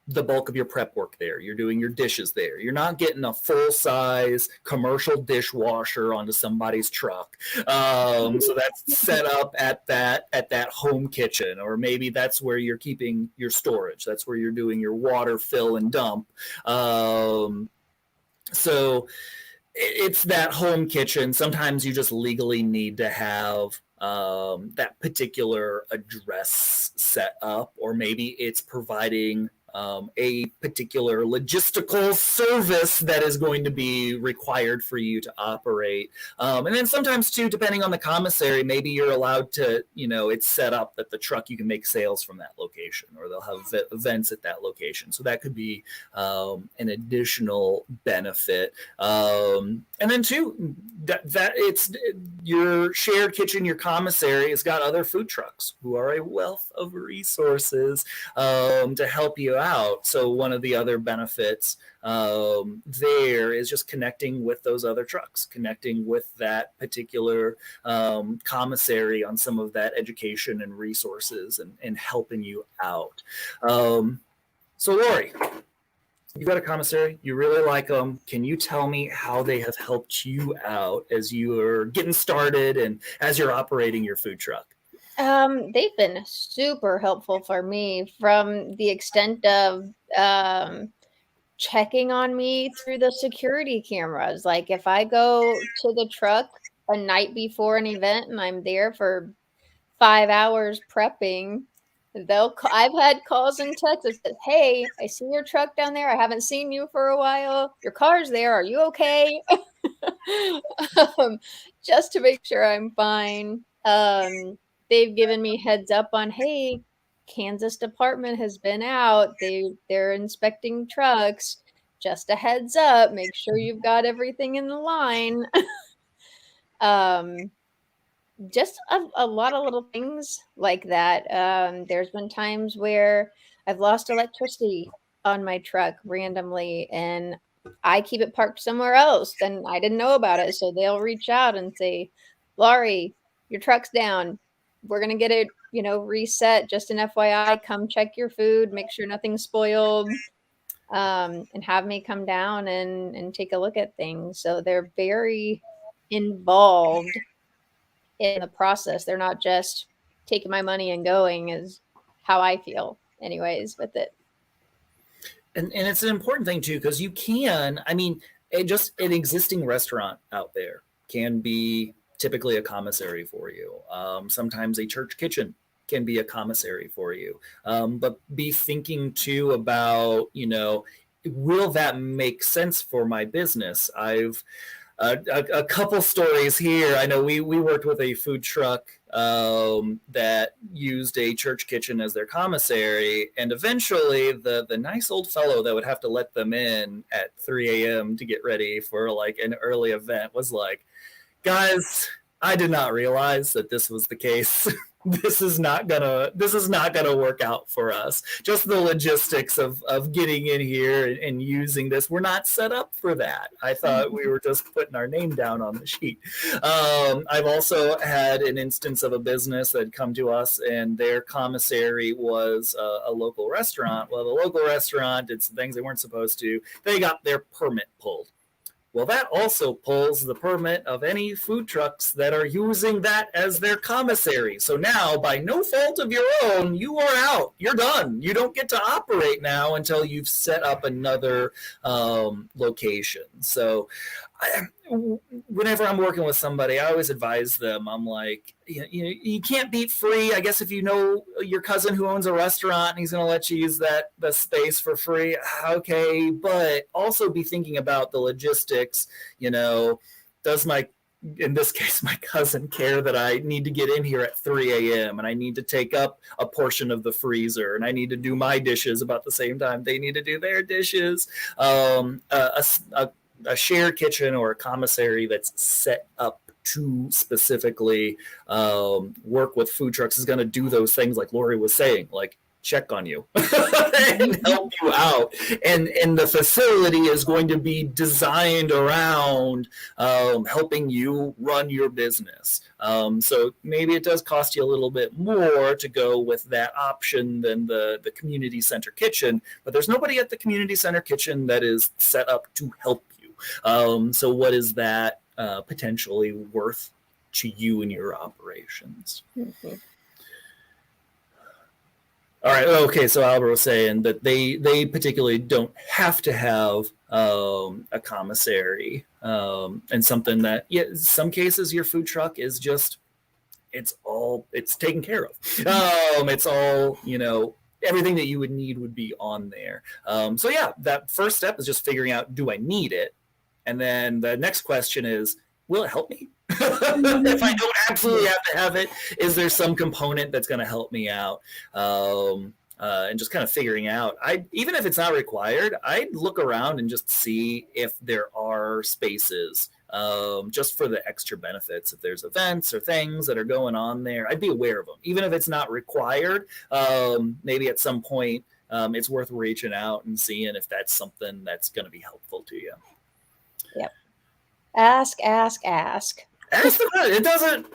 the bulk of your prep work there, you're doing your dishes there. You're not getting a full-size commercial dishwasher onto somebody's truck. So that's set up at that home kitchen, or maybe that's where you're keeping your storage. That's where you're doing your water fill and dump. So it's that home kitchen. Sometimes you just legally need to have that particular address set up, or maybe it's providing a particular logistical service that is going to be required for you to operate. And then sometimes too, depending on the commissary, maybe you're allowed to, it's set up that the truck, you can make sales from that location, or they'll have events at that location. So that could be an additional benefit. And then too, that it's your shared kitchen, your commissary has got other food trucks who are a wealth of resources to help you out. So one of the other benefits there is just connecting with those other trucks, connecting with that particular commissary on some of that education and resources, and helping you out. So Laurie, you got a commissary, you really like them. Can you tell me how they have helped you out as you are getting started and as you're operating your food truck? They've been super helpful for me, from the extent of checking on me through the security cameras. Like if I go to the truck a night before an event and I'm there for 5 hours prepping, I've had calls and texts that says, "Hey, I see your truck down there. I haven't seen you for a while. Your car's there. Are you okay?" Just to make sure I'm fine. They've given me heads up on, hey, Kansas department has been out. They're inspecting trucks. Just a heads up. Make sure you've got everything in the line. Just a lot of little things like that. There's been times where I've lost electricity on my truck randomly, and I keep it parked somewhere else, and I didn't know about it. So they'll reach out and say, "Laurie, your truck's down. We're going to get it, reset. Just an FYI, come check your food, make sure nothing's spoiled," and have me come down and take a look at things. So they're very involved in the process. They're not just taking my money and going, is how I feel anyways with it. And it's an important thing too, because you can, just an existing restaurant out there can be typically a commissary for you. Sometimes a church kitchen can be a commissary for you. But be thinking too about, will that make sense for my business? I've a couple stories here. I know we worked with a food truck that used a church kitchen as their commissary, and eventually the nice old fellow that would have to let them in at 3 a.m. to get ready for like an early event was like, "Guys, I did not realize that this was the case. This is not gonna work out for us. Just the logistics of getting in here and using this, we're not set up for that. I thought we were just putting our name down on the sheet." I've also had an instance of a business that had come to us, and their commissary was a local restaurant. Well, the local restaurant did some things they weren't supposed to. They got their permit pulled. Well, that also pulls the permit of any food trucks that are using that as their commissary. So now, by no fault of your own, you are out. You're done. You don't get to operate now until you've set up another location. So whenever I'm working with somebody, I always advise them. I'm like, you can't beat free. I guess if you know your cousin who owns a restaurant and he's going to let you use the space for free, okay. But also be thinking about the logistics. Does in this case, my cousin care that I need to get in here at 3 a.m. and I need to take up a portion of the freezer and I need to do my dishes about the same time they need to do their dishes? A shared kitchen or a commissary that's set up to specifically work with food trucks is going to do those things like Laurie was saying, like check on you and help you out. And the facility is going to be designed around helping you run your business. So maybe it does cost you a little bit more to go with that option than the community center kitchen, but there's nobody at the community center kitchen that is set up to help you. So what is that potentially worth to you and your operations? Mm-hmm. All right. Okay. So Albert was saying that they particularly don't have to have a commissary and something that, in some cases your food truck is just, it's taken care of. It's all, everything that you would need would be on there. So yeah, that first step is just figuring out, do I need it? And then the next question is, will it help me? If I don't absolutely have to have it, is there some component that's going to help me out? And just kind of figuring out, even if it's not required, I'd look around and just see if there are spaces just for the extra benefits. If there's events or things that are going on there, I'd be aware of them. Even if it's not required, maybe at some point it's worth reaching out and seeing if that's something that's going to be helpful to you. Yep. Ask. Ask the question. It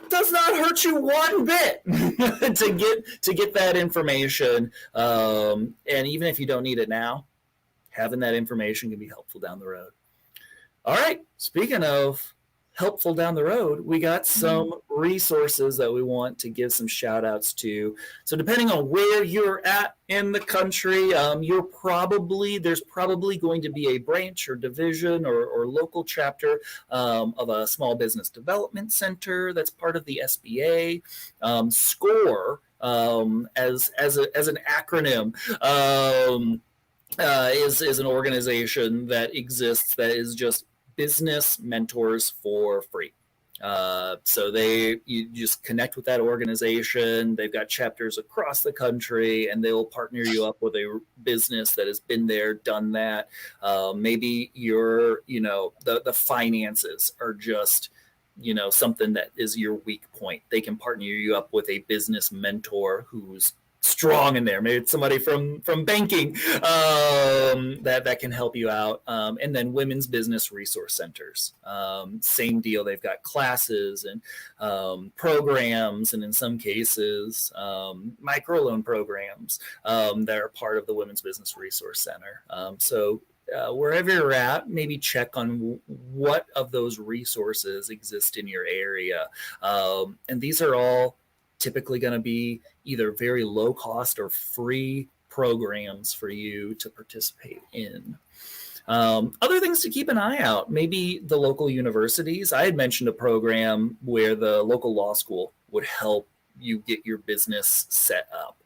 does not hurt you one bit to get that information. And even if you don't need it now, having that information can be helpful down the road. All right. Speaking of helpful down the road, we got some resources that we want to give some shout outs to. So depending on where you're at in the country, there's probably going to be a branch or division or local chapter of a small business development center that's part of the SBA. SCORE, as an acronym, is an organization that exists that is just business mentors for free. So you just connect with that organization. They've got chapters across the country, and they will partner you up with a business that has been there, done that. Maybe the finances are just something that is your weak point. They can partner you up with a business mentor who's strong in there. Maybe it's somebody from banking that can help you out. And then women's business resource centers, same deal. They've got classes and programs, and in some cases microloan programs that are part of the Women's Business Resource Center. So wherever you're at, maybe check on what of those resources exist in your area. And these are all typically going to be either very low cost or free programs for you to participate in. Other things to keep an eye out, maybe the local universities. I had mentioned a program where the local law school would help you get your business set up.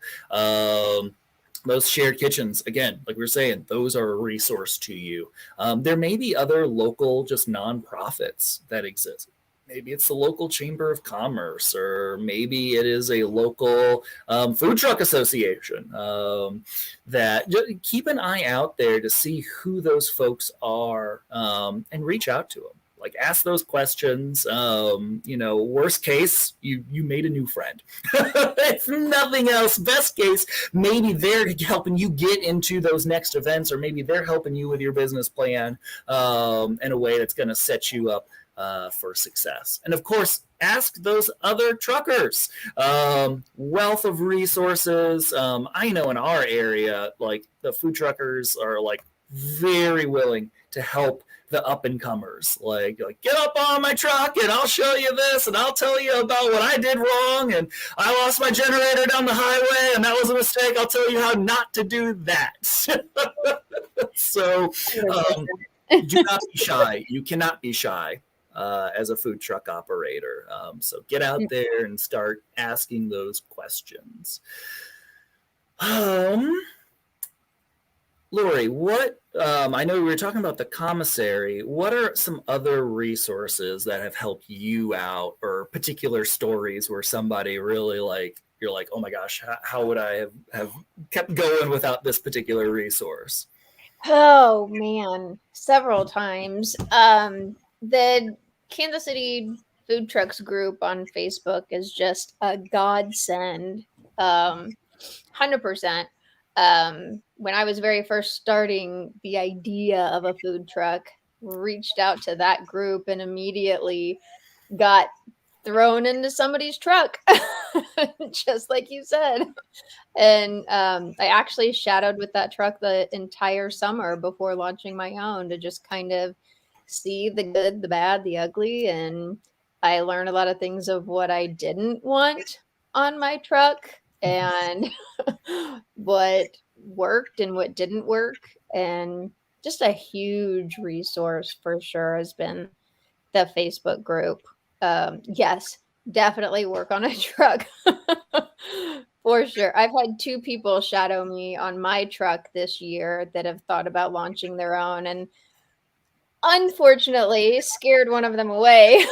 Those shared kitchens, again, like we were saying, those are a resource to you. There may be other local just nonprofits that exist. Maybe it's the local chamber of commerce, or maybe it is a local food truck association. That keep an eye out there to see who those folks are and reach out to them. Like, ask those questions. Worst case, you made a new friend. If nothing else, best case, maybe they're helping you get into those next events, or maybe they're helping you with your business plan in a way that's going to set you up for success. And of course, ask those other truckers. Wealth of resources. I know in our area, like, the food truckers are like very willing to help the up and comers. Like get up on my truck and I'll show you this and I'll tell you about what I did wrong and I lost my generator down the highway and that was a mistake. I'll tell you how not to do that. So do not be shy. You cannot be shy as a food truck operator. So get out there and start asking those questions. Laurie, what I know we were talking about the commissary. What are some other resources that have helped you out, or particular stories where somebody really you're like, oh my gosh, how would I have kept going without this particular resource? Oh man, several times. The Kansas City Food Trucks group on Facebook is just a godsend. 100%. When I was very first starting the idea of a food truck, reached out to that group and immediately got thrown into somebody's truck, just like you said. And I actually shadowed with that truck the entire summer before launching my own to just kind of see the good, the bad, the ugly. And I learned a lot of things of what I didn't want on my truck and what worked and what didn't work. And just a huge resource for sure has been the Facebook group. Yes, definitely work on a truck for sure. I've had 2 people shadow me on my truck this year that have thought about launching their own, and unfortunately scared one of them away.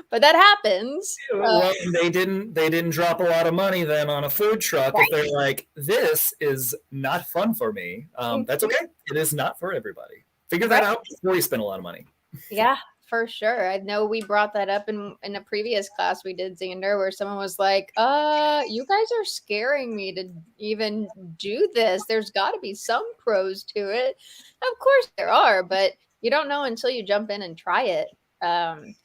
But that happens. Well, they didn't drop a lot of money then on a food truck. Right. If they're like, this is not fun for me, that's okay. It is not for everybody. Figure that out before you spend a lot of money. Yeah, for sure. I know we brought that up in a previous class we did, Xander, where someone was like, you guys are scaring me to even do this. There's got to be some pros to it. Of course there are, but you don't know until you jump in and try it.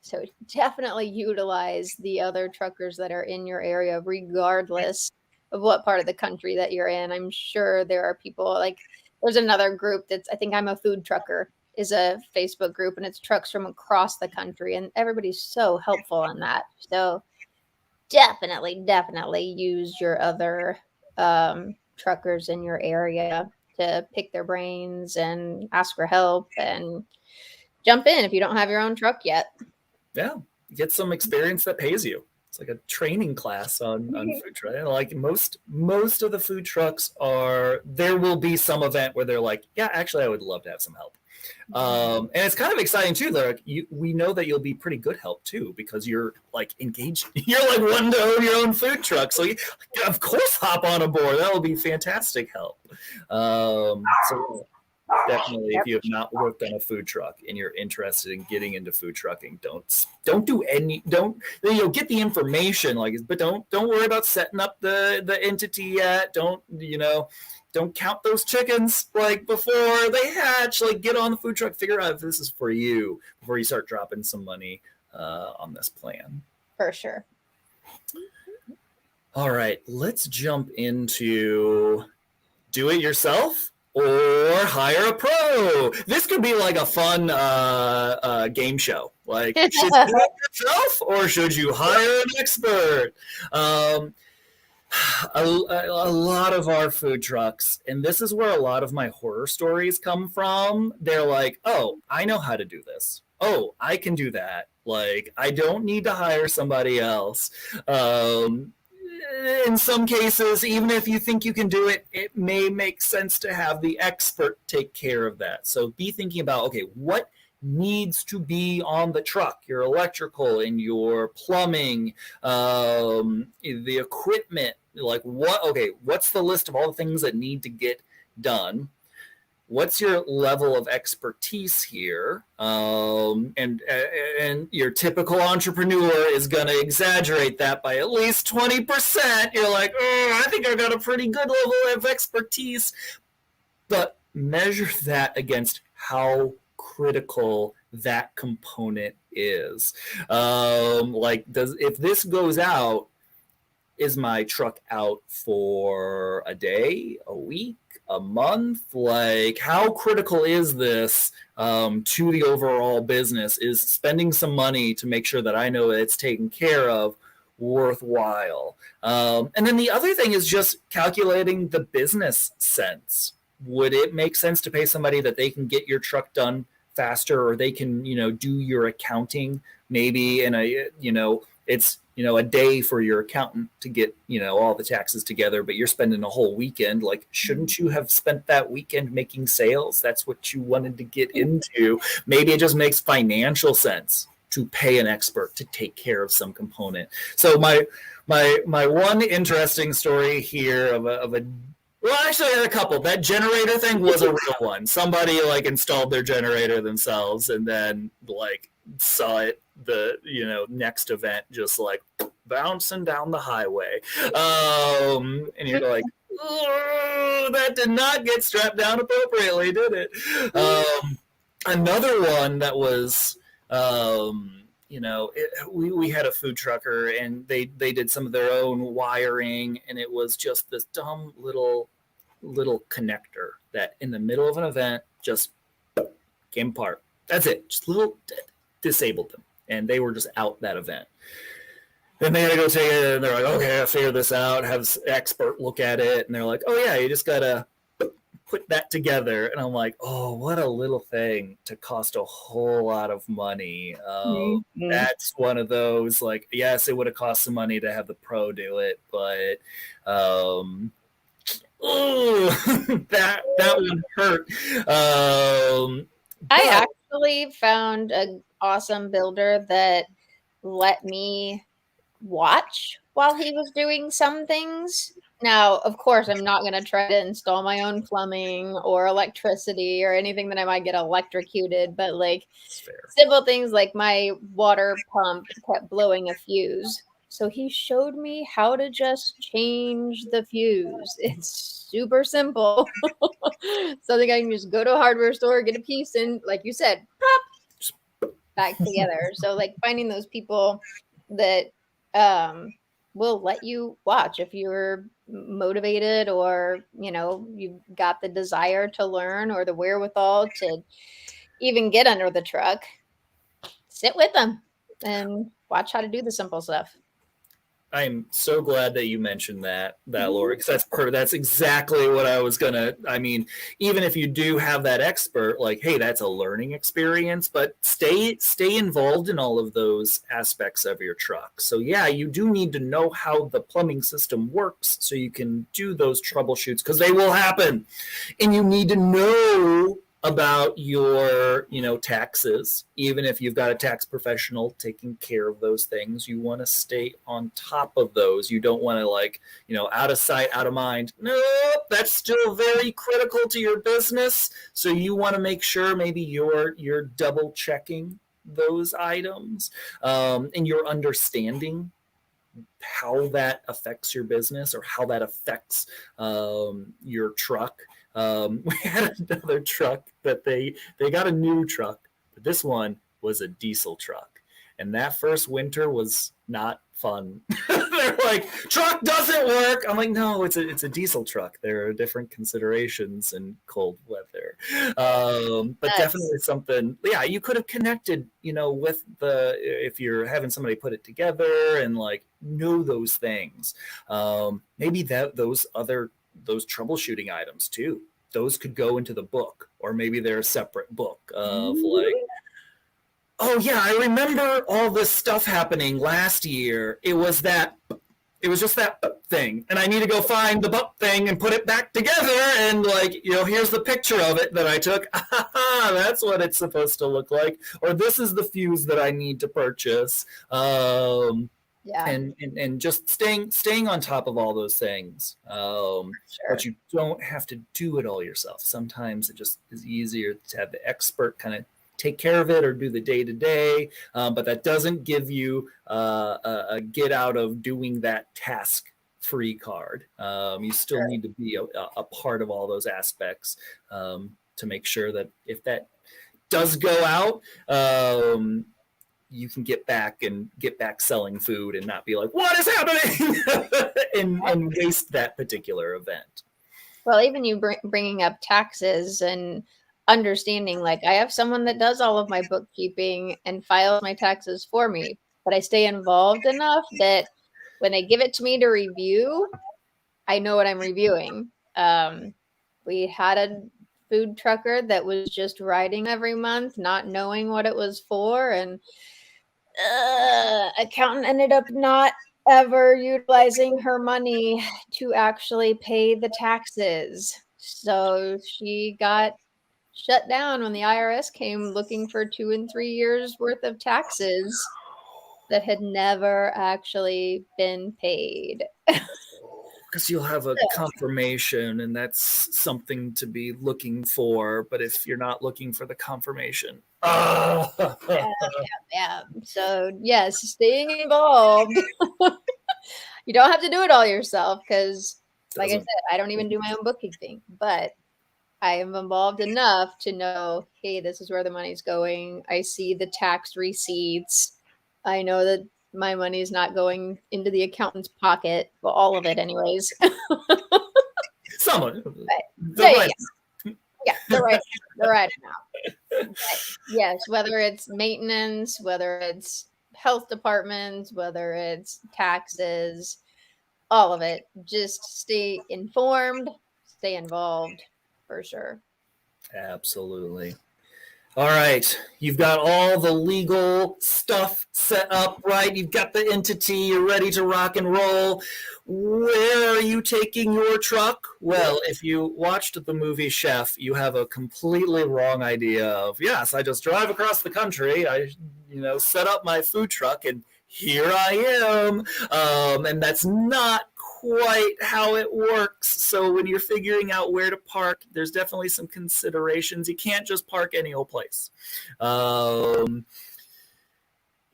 So definitely utilize the other truckers that are in your area, regardless of what part of the country that you're in. I'm sure there are people like, there's another group that's, I think I'm a food trucker, is a Facebook group, and it's trucks from across the country, and everybody's so helpful in that. So definitely use your other truckers in your area to pick their brains and ask for help and jump in if you don't have your own truck yet. Yeah, get some experience that pays you. It's like a training class on food truck. Like most of the food trucks there will be some event where they're like, yeah, actually, I would love to have some help. And it's kind of exciting too. Like we know that you'll be pretty good help too, because you're like engaged. You're like wanting to own your own food truck, so of course hop on a board. That will be fantastic help. So definitely, if you have not worked on a food truck and you're interested in getting into food trucking, don't get the information, but don't worry about setting up the entity yet. Don't count those chickens before they hatch. Get on the food truck, figure out if this is for you before you start dropping some money on this plan. For sure. All right, let's jump into do it yourself or hire a pro. This could be like a fun game show. Should you do it yourself or should you hire an expert? A lot of our food trucks, and this is where a lot of my horror stories come from. They're like, oh, I know how to do this. Oh, I can do that. I don't need to hire somebody else. In some cases, even if you think you can do it, it may make sense to have the expert take care of that. So be thinking about, okay, what needs to be on the truck, your electrical and your plumbing, the equipment, what's the list of all the things that need to get done? What's your level of expertise here? And your typical entrepreneur is going to exaggerate that by at least 20%. You're like, oh, I think I got a pretty good level of expertise. But measure that against how critical that component is. If this goes out, is my truck out for a day, a week, a month? Like, how critical is this to the overall business? Is spending some money to make sure that I know it's taken care of worthwhile? And then the other thing is just calculating the business sense. Would it make sense to pay somebody that they can get your truck done faster, or they can, do your accounting maybe in a, it's, a day for your accountant to get, all the taxes together, but you're spending a whole weekend. Like, shouldn't you have spent that weekend making sales? That's what you wanted to get into. Maybe it just makes financial sense to pay an expert to take care of some component. So my one interesting story here of a well, actually, I had a couple. That generator thing was a real one. Somebody installed their generator themselves, and then saw it the next event just bouncing down the highway, and you're like, oh, that did not get strapped down appropriately, did it? Another one that was. We had a food trucker, and they did some of their own wiring, and it was just this dumb little connector that in the middle of an event just came apart. That's it. Just disabled them, and they were just out that event. Then they had to go take it, and they're like, okay, I figured this out, have this expert look at it, and they're like, oh yeah, you just gotta put that together. And I'm like, oh, what a little thing to cost a whole lot of money. That's one of those, yes, it would have cost some money to have the pro do it, but that one hurt. I actually found an awesome builder that let me watch while he was doing some things. Now, of course, I'm not going to try to install my own plumbing or electricity or anything that I might get electrocuted, but simple things like my water pump kept blowing a fuse. So he showed me how to just change the fuse. It's super simple. Something I can just go to a hardware store, get a piece, and like you said, pop, back together. So finding those people that will let you watch if you're motivated, or you've got the desire to learn or the wherewithal to even get under the truck. Sit with them and watch how to do the simple stuff. I'm so glad that you mentioned that Laurie, because that's exactly what I was gonna. I mean, even if you do have that expert, hey, that's a learning experience, but stay involved in all of those aspects of your truck. So yeah, you do need to know how the plumbing system works so you can do those troubleshoots, because they will happen, and you need to know about your taxes. Even if you've got a tax professional taking care of those things, you want to stay on top of those. You don't want to out of sight, out of mind. Nope, that's still very critical to your business. So you want to make sure maybe you're double checking those items, and you're understanding how that affects your business, or how that affects your truck. We had another truck that they got a new truck, but this one was a diesel truck. And that first winter was not fun. They're like, truck doesn't work. I'm like, no, it's a diesel truck. There are different considerations in cold weather. But definitely something, yeah, you could have connected, with if you're having somebody put it together and know those things. Maybe those troubleshooting items too, those could go into the book, or maybe they're a separate book of oh yeah, I remember all this stuff happening last year. It was just that thing, and I need to go find the book thing and put it back together, and here's the picture of it that I took. That's what it's supposed to look like, or this is the fuse that I need to purchase. Yeah. And just staying on top of all those things. Sure. But you don't have to do it all yourself. Sometimes it just is easier to have the expert kind of take care of it or do the day-to-day. But that doesn't give you a get out of doing that task free card. You still need to be a part of all those aspects to make sure that if that does go out, you can get back selling food and not be like, what is happening? and waste that particular event. Well, even you bringing up taxes and understanding, like I have someone that does all of my bookkeeping and files my taxes for me, but I stay involved enough that when they give it to me to review, I know what I'm reviewing. We had a food trucker that was just writing every month, not knowing what it was for, and accountant ended up not ever utilizing her money to actually pay the taxes. So she got shut down when the IRS came looking for 2 and 3 years worth of taxes that had never actually been paid. Because you'll have a confirmation, and that's something to be looking for. But if you're not looking for the confirmation, Yeah. So yes, staying involved. You don't have to do it all yourself because, like I said, I don't even do my own bookkeeping, but I am involved enough to know, hey, this is where the money's going. I see the tax receipts. I know that my money is not going into the accountant's pocket. Well, all of it, anyways. someone, Yeah, the right amount. But yes, whether it's maintenance, whether it's health departments, whether it's taxes, all of it, just stay informed, stay involved for sure. Absolutely. All right, you've got all the legal stuff set up, right? You've got the entity, you're ready to rock and roll. Where are you taking your truck? Well, if you watched the movie Chef, you have a completely wrong idea of, yes, I just drive across the country, I set up my food truck, and here I am. And that's not quite how it works. So when you're figuring out where to park, there's definitely some considerations. You can't just park any old place.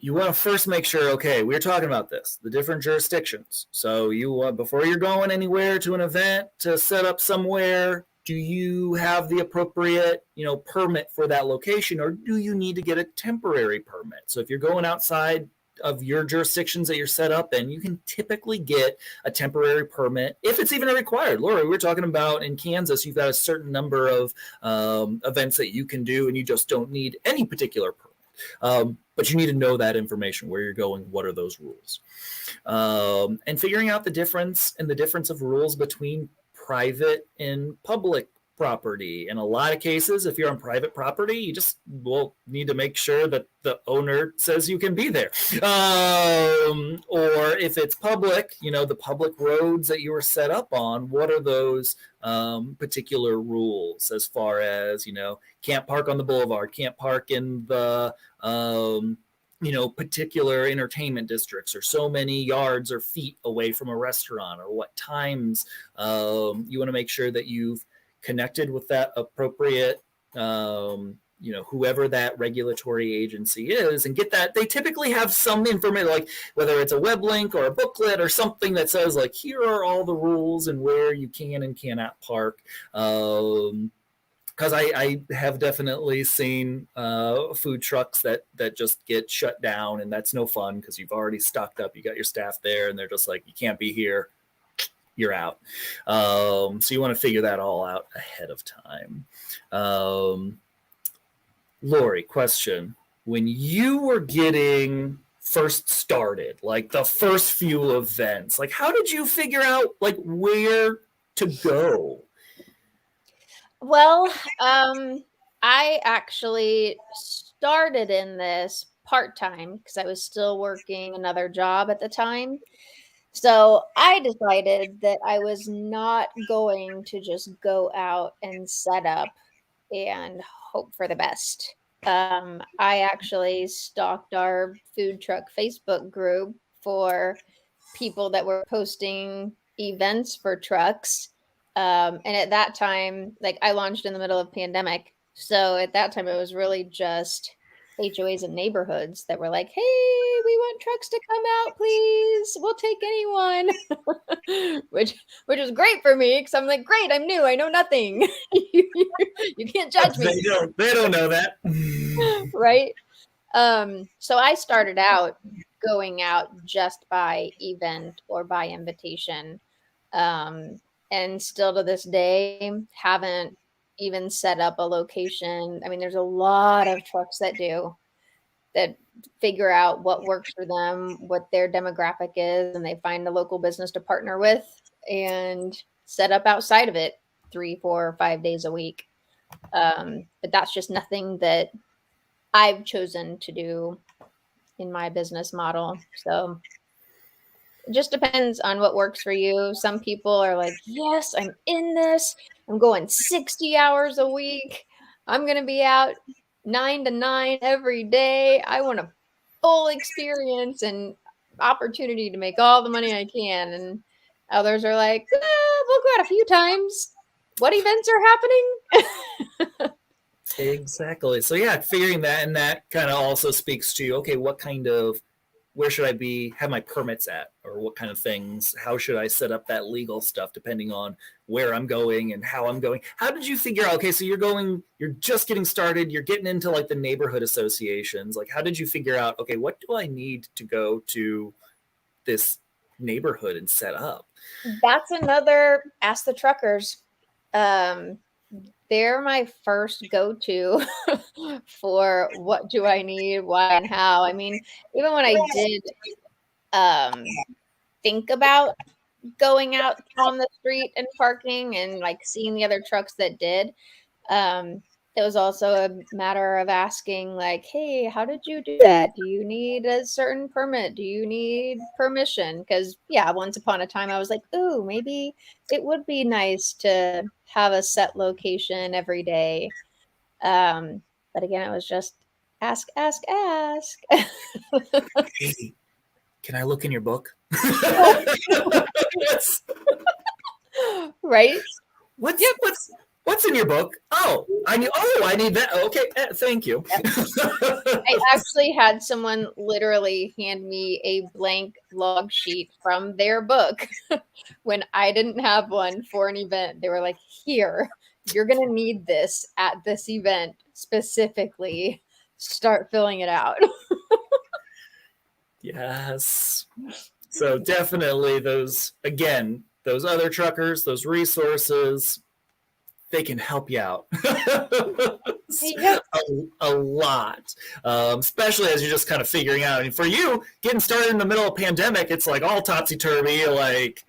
You want to first make sure, okay, we're talking about this, the different jurisdictions. So you want, before you're going anywhere to an event to set up somewhere, do you have the appropriate, permit for that location, or do you need to get a temporary permit? So if you're going outside of your jurisdictions that you're set up in, you can typically get a temporary permit if it's even required. Laurie, we were talking about in Kansas, you've got a certain number of events that you can do, and you just don't need any particular permit. But you need to know that information, where you're going, what are those rules, and figuring out the difference of rules between private and public property. In a lot of cases, if you're on private property, you just will need to make sure that the owner says you can be there. Or if it's public, the public roads that you were set up on, what are those particular rules as far as, can't park on the boulevard, can't park in the particular entertainment districts, or so many yards or feet away from a restaurant, or what times. You want to make sure that you've connected with that appropriate, whoever that regulatory agency is, and get that. They typically have some information, like whether it's a web link or a booklet or something that says, like, here are all the rules and where you can and cannot park. Because I have definitely seen food trucks that just get shut down, and that's no fun because you've already stocked up. You got your staff there, and they're just like, you can't be here. You're out. So you want to figure that all out ahead of time. Laurie, question. When you were getting first started, like the first few events, like how did you figure out like where to go? Well, I actually started in this part-time because I was still working another job at the time. So I decided that I was not going to just go out and set up and hope for the best. I actually stalked our food truck Facebook group for people that were posting events for trucks. And at that time, like I launched in the middle of pandemic. So at that time, it was really just HOAs and neighborhoods that were like, hey, we want trucks to come out, please. We'll take anyone. which was great for me because I'm like, great, I'm new. I know nothing. You can't judge me. They don't know that. Right. So I started out going out just by event or by invitation. And and still to this day haven't even set up a location. I mean, there's a lot of trucks that figure out what works for them, what their demographic is, and they find a local business to partner with and set up outside of it 3, 4, 5 days a week. But that's just nothing that I've chosen to do in my business model. So it just depends on what works for you. Some people are like, yes, I'm in this. I'm going 60 hours a week. I'm going to be out 9 to 9 every day. I want a full experience and opportunity to make all the money I can. And others are like, we'll go out a few times. What events are happening? Exactly. So yeah, figuring that, and that kind of also speaks to, okay, where should I have my permits at, or what kind of things, how should I set up that legal stuff depending on where I'm going and how I'm going. How did you figure out, okay, so you're just getting started, you're getting into like the neighborhood associations. Like, how did you figure out, okay, what do I need to go to this neighborhood and set up? That's another ask the truckers. They're my first go-to for what do I need, why, and how. I mean, even when I did think about going out on the street and parking and like seeing the other trucks that did, it was also a matter of asking like, hey, how did you do that? Do you need a certain permit? Do you need permission? Because yeah, once upon a time I was like, ooh, maybe it would be nice to have a set location every day. But again, it was just ask. Hey, can I look in your book? Right? What's in your book? Oh, I need that. Okay, thank you. I actually had someone literally hand me a blank log sheet from their book when I didn't have one for an event. They were like, here, you're going to need this at this event specifically. Start filling it out. Yes. So definitely those other truckers, those resources, they can help you out a lot, especially as you're just kind of figuring out. And for you, getting started in the middle of a pandemic, it's like all topsy-turvy, like,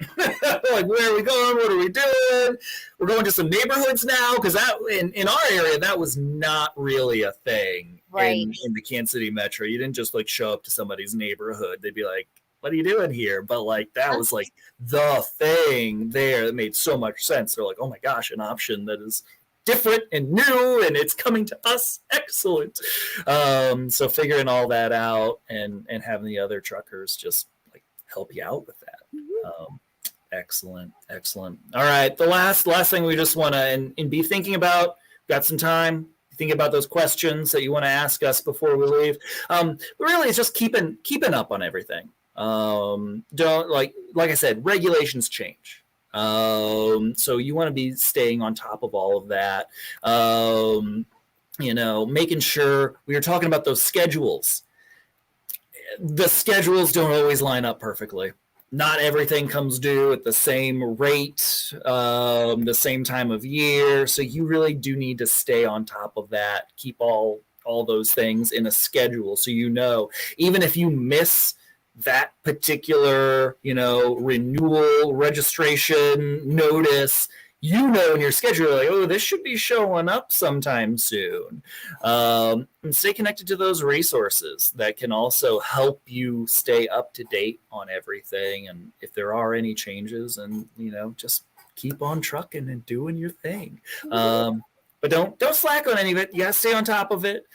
like where are we going? What are we doing? We're going to some neighborhoods now, because that in our area, that was not really a thing. Right. In the Kansas City metro. You didn't just like show up to somebody's neighborhood. They'd be like, what are you doing here? But like that was like the thing there that made so much sense. They're like, oh my gosh, an option that is different and new and it's coming to us. Excellent. So figuring all that out and having the other truckers just like help you out with that. Mm-hmm. Excellent. All right. The last thing we just want to and be thinking about, got some time. Think about those questions that you want to ask us before we leave. But really, it's just keeping up on everything. Don't like I said, regulations change. So you want to be staying on top of all of that. Making sure we were talking about those schedules. The schedules don't always line up perfectly. Not everything comes due at the same rate, the same time of year. So you really do need to stay on top of that. Keep all those things in a schedule. So, even if you miss that particular, renewal registration notice, in your schedule, like, oh, this should be showing up sometime soon. And stay connected to those resources that can also help you stay up to date on everything. And if there are any changes, and, just keep on trucking and doing your thing. But don't slack on any of it. You gotta stay on top of it.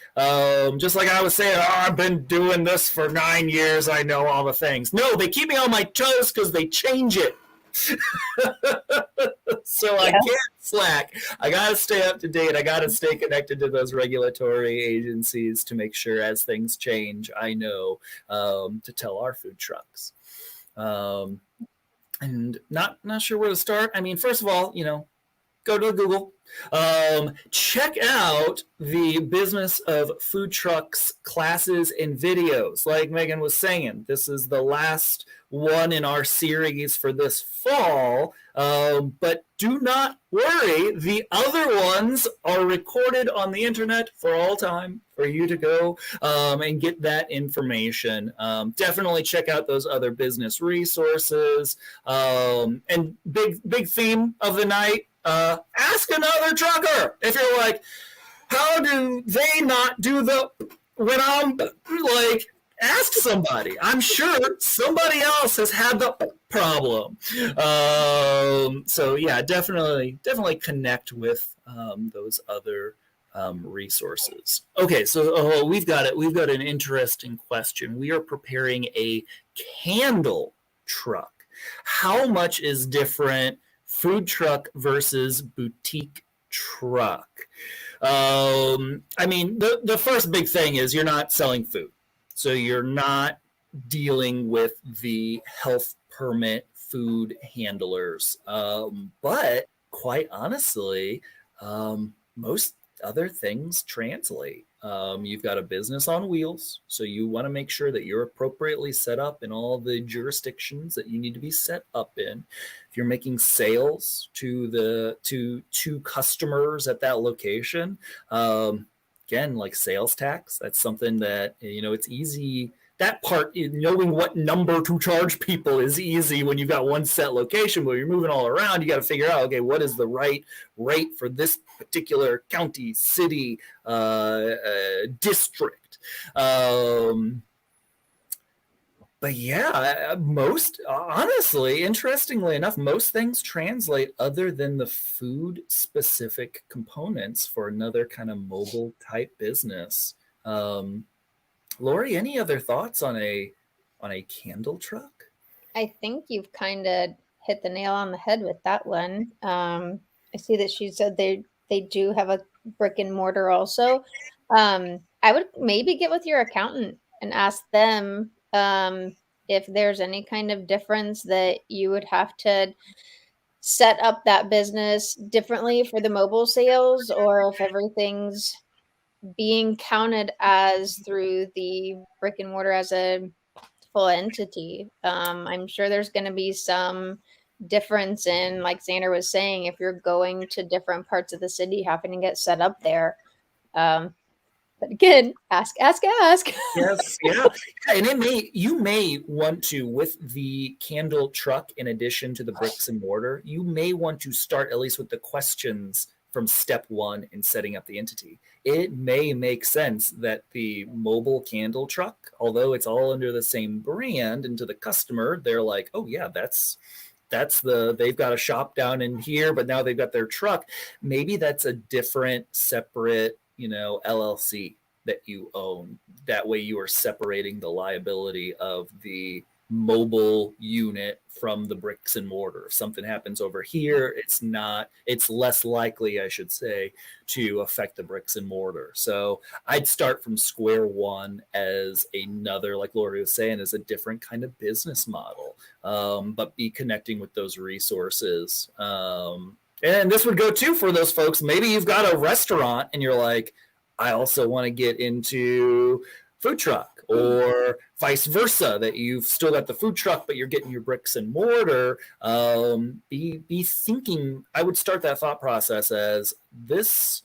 Just like I was saying, I've been doing this for 9 years. I know all the things. No, they keep me on my toes because they change it. So I can't slack. I got to stay up to date. I got to stay connected to those regulatory agencies to make sure as things change, I know to tell our food trucks. And not sure where to start. I mean, first of all, go to Google. Check out the business of food trucks classes and videos. Like Megan was saying, this is the last one in our series for this fall. But do not worry, the other ones are recorded on the internet for all time for you to go and get that information. Definitely check out those other business resources. And big theme of the night, ask another trucker. If you're like, how do they not do the, when I'm like, ask somebody. I'm sure somebody else has had the problem. So yeah, definitely connect with those other resources. Okay, so we've got it. We've got an interesting question. We are preparing a candle truck. How much is different food truck versus boutique truck? I mean, the first big thing is you're not selling food. So you're not dealing with the health permit food handlers. But quite honestly, most other things translate. You've got a business on wheels, so you want to make sure that you're appropriately set up in all the jurisdictions that you need to be set up in. If you're making sales to customers at that location, again, like sales tax, that's something that, it's easy. That part, knowing what number to charge people is easy when you've got one set location, but you're moving all around, you got to figure out, okay, what is the right rate for this particular county, city, district. But yeah, honestly, interestingly enough, most things translate other than the food specific components for another kind of mobile type business. Laurie, any other thoughts on a candle truck? I think you've kind of hit the nail on the head with that one. I see that she said they do have a brick and mortar also. I would maybe get with your accountant and ask them if there's any kind of difference that you would have to set up that business differently for the mobile sales, or if everything's being counted as through the brick and mortar as a full entity. I'm sure there's going to be some difference in, like Xander was saying, if you're going to different parts of the city, having to get set up there. But again, ask. Yes, yeah. And you may want to, with the candle truck, in addition to the bricks and mortar, you may want to start at least with the questions from step one in setting up the entity. It may make sense that the mobile candle truck, although it's all under the same brand, and to the customer, they're like, oh yeah, they've got a shop down in here, but now they've got their truck. Maybe that's a different, separate, LLC that you own. That way you are separating the liability of the mobile unit from the bricks and mortar. If something happens over here, it's less likely, I should say, to affect the bricks and mortar. So I'd start from square one as another, like Laurie was saying, as a different kind of business model, but be connecting with those resources. And this would go too for those folks. Maybe you've got a restaurant and you're like, I also want to get into food truck, or vice versa, that you've still got the food truck, but you're getting your bricks and mortar. Be thinking, I would start that thought process as this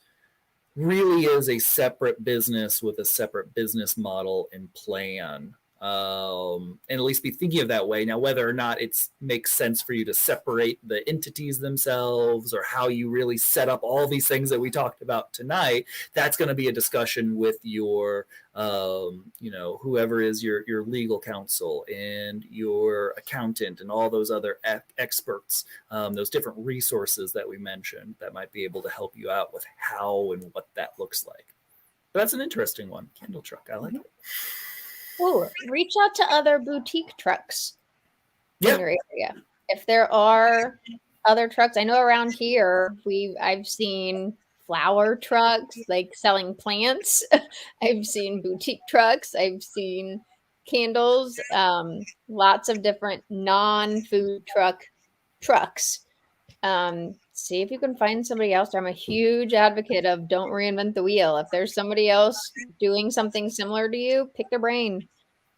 really is a separate business with a separate business model and plan. And at least be thinking of that way. Now, whether or not it makes sense for you to separate the entities themselves, or how you really set up all these things that we talked about tonight, that's going to be a discussion with your, whoever is your legal counsel and your accountant and all those other experts, those different resources that we mentioned that might be able to help you out with how and what that looks like. But that's an interesting one. Candle truck. I like it. Ooh, reach out to other boutique trucks in your area. If there are other trucks, I know around here I've seen flower trucks, like selling plants. I've seen boutique trucks. I've seen candles. Lots of different non-food trucks. See if you can find somebody else. I'm a huge advocate of don't reinvent the wheel. If there's somebody else doing something similar to you, pick their brain.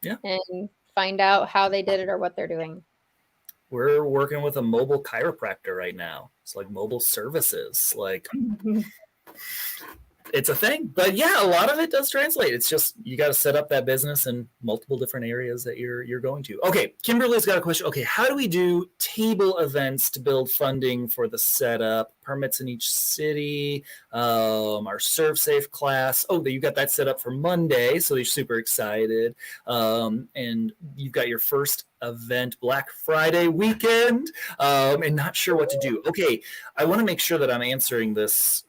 Yeah. And find out how they did it or what they're doing. We're working with a mobile chiropractor right now. It's like mobile services. Like it's a thing. But yeah, a lot of it does translate. It's just you got to set up that business in multiple different areas that you're going to. Okay, Kimberly's got a question. Okay, how do we do table events to build funding for the setup? Permits in each city, our Serve Safe class. Oh, you got that set up for Monday, so you're super excited. And you've got your first event Black Friday weekend, and not sure what to do. Okay, I want to make sure that I'm answering this.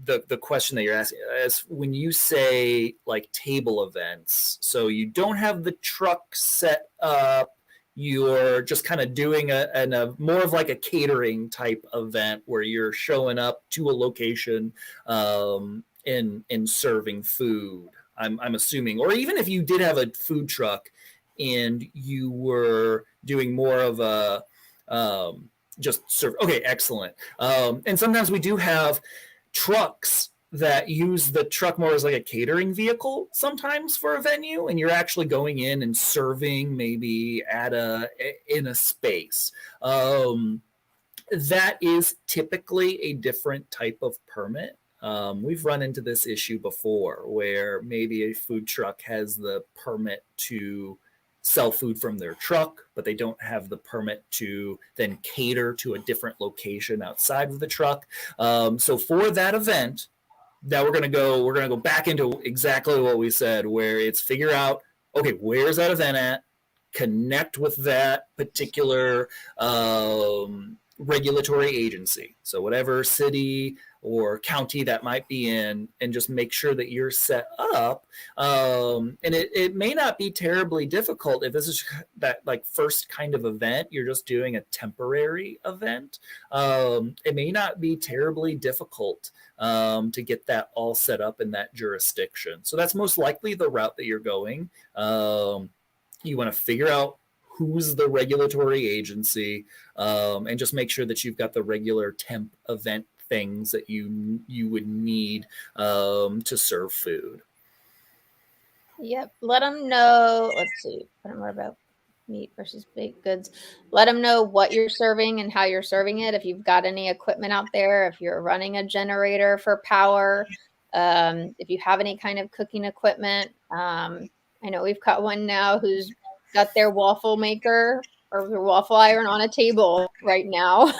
The question that you're asking is when you say like table events, so you don't have the truck set up, you're just kind of doing a more of like a catering type event where you're showing up to a location and serving food. I'm assuming, or even if you did have a food truck and you were doing more of a just serve. Okay, excellent. And sometimes we do have trucks that use the truck more as like a catering vehicle sometimes for a venue, and you're actually going in and serving maybe in a space. That is typically a different type of permit. We've run into this issue before where maybe a food truck has the permit to sell food from their truck, but they don't have the permit to then cater to a different location outside of the truck. So for that event, now we're gonna go back into exactly what we said, where it's figure out, okay, where's that event at? Connect with that particular regulatory agency. So whatever city or county that might be in, and just make sure that you're set up. And it may not be terribly difficult if this is that like first kind of event, you're just doing a temporary event. It may not be terribly difficult to get that all set up in that jurisdiction. So that's most likely the route that you're going. You want to figure out who's the regulatory agency, and just make sure that you've got the regular temp event things that you would need to serve food. Yep. Let them know. Let's see. What about meat versus baked goods? Let them know what you're serving and how you're serving it. If you've got any equipment out there, if you're running a generator for power, if you have any kind of cooking equipment. I know we've got one now who's got their waffle maker or their waffle iron on a table right now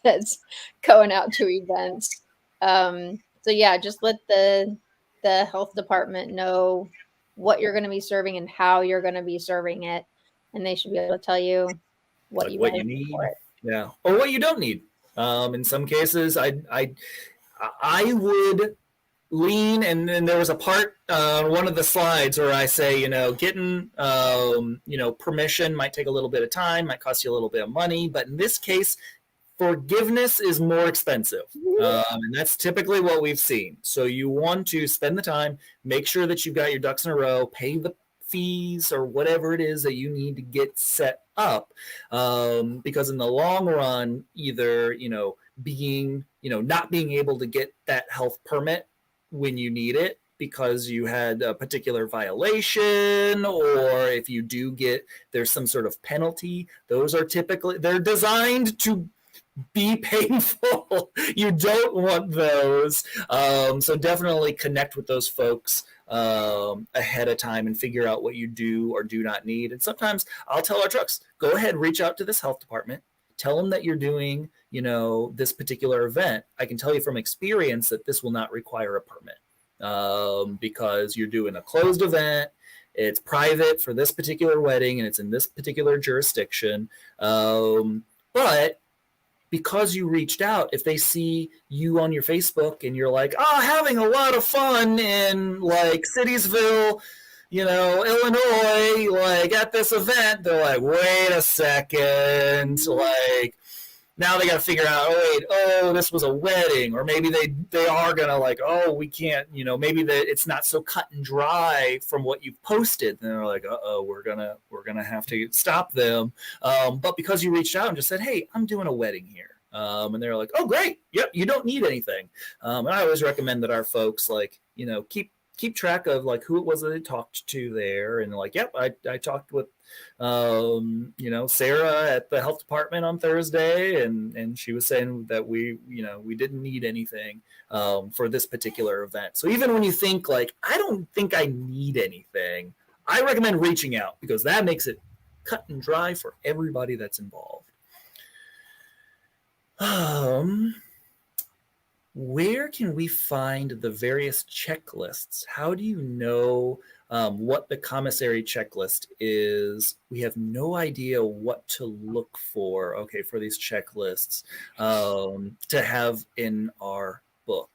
that's going out to events. So yeah, just let the health department know what you're going to be serving and how you're going to be serving it, and they should be able to tell you what like you what you need, for it. yeah, or what you don't need. In some cases, I would lean, and then there was a part on one of the slides where I say, getting permission might take a little bit of time, might cost you a little bit of money, but in this case, forgiveness is more expensive. And that's typically what we've seen. So you want to spend the time, make sure that you've got your ducks in a row, pay the fees or whatever it is that you need to get set up. Because in the long run, either, not being able to get that health permit when you need it because you had a particular violation, or if you do there's some sort of penalty. Those are they're designed to be painful. You don't want those. So definitely connect with those folks ahead of time and figure out what you do or do not need. And sometimes I'll tell our trucks, go ahead, reach out to this health department, tell them that you're doing, this particular event. I can tell you from experience that this will not require a permit because you're doing a closed event. It's private for this particular wedding and it's in this particular jurisdiction. But because you reached out, if they see you on your Facebook and you're like, having a lot of fun in like Citiesville, Illinois, like at this event, they're like, wait a second, like now they got to figure out, this was a wedding, or maybe they are gonna like, we can't, maybe it's not so cut and dry from what you've posted, and they're like, we're gonna have to stop them. But because you reached out and just said, hey, I'm doing a wedding here, And they're like, oh, great. Yep, you don't need anything. And I always recommend that our folks, like, keep track of like who it was that they talked to there. And like, yep, I talked with, Sarah at the health department on Thursday. And she was saying that we didn't need anything for this particular event. So even when you think like, I don't think I need anything, I recommend reaching out because that makes it cut and dry for everybody that's involved. Where can we find the various checklists? How do you know what the commissary checklist is? We have no idea what to look for, for these checklists to have in our book.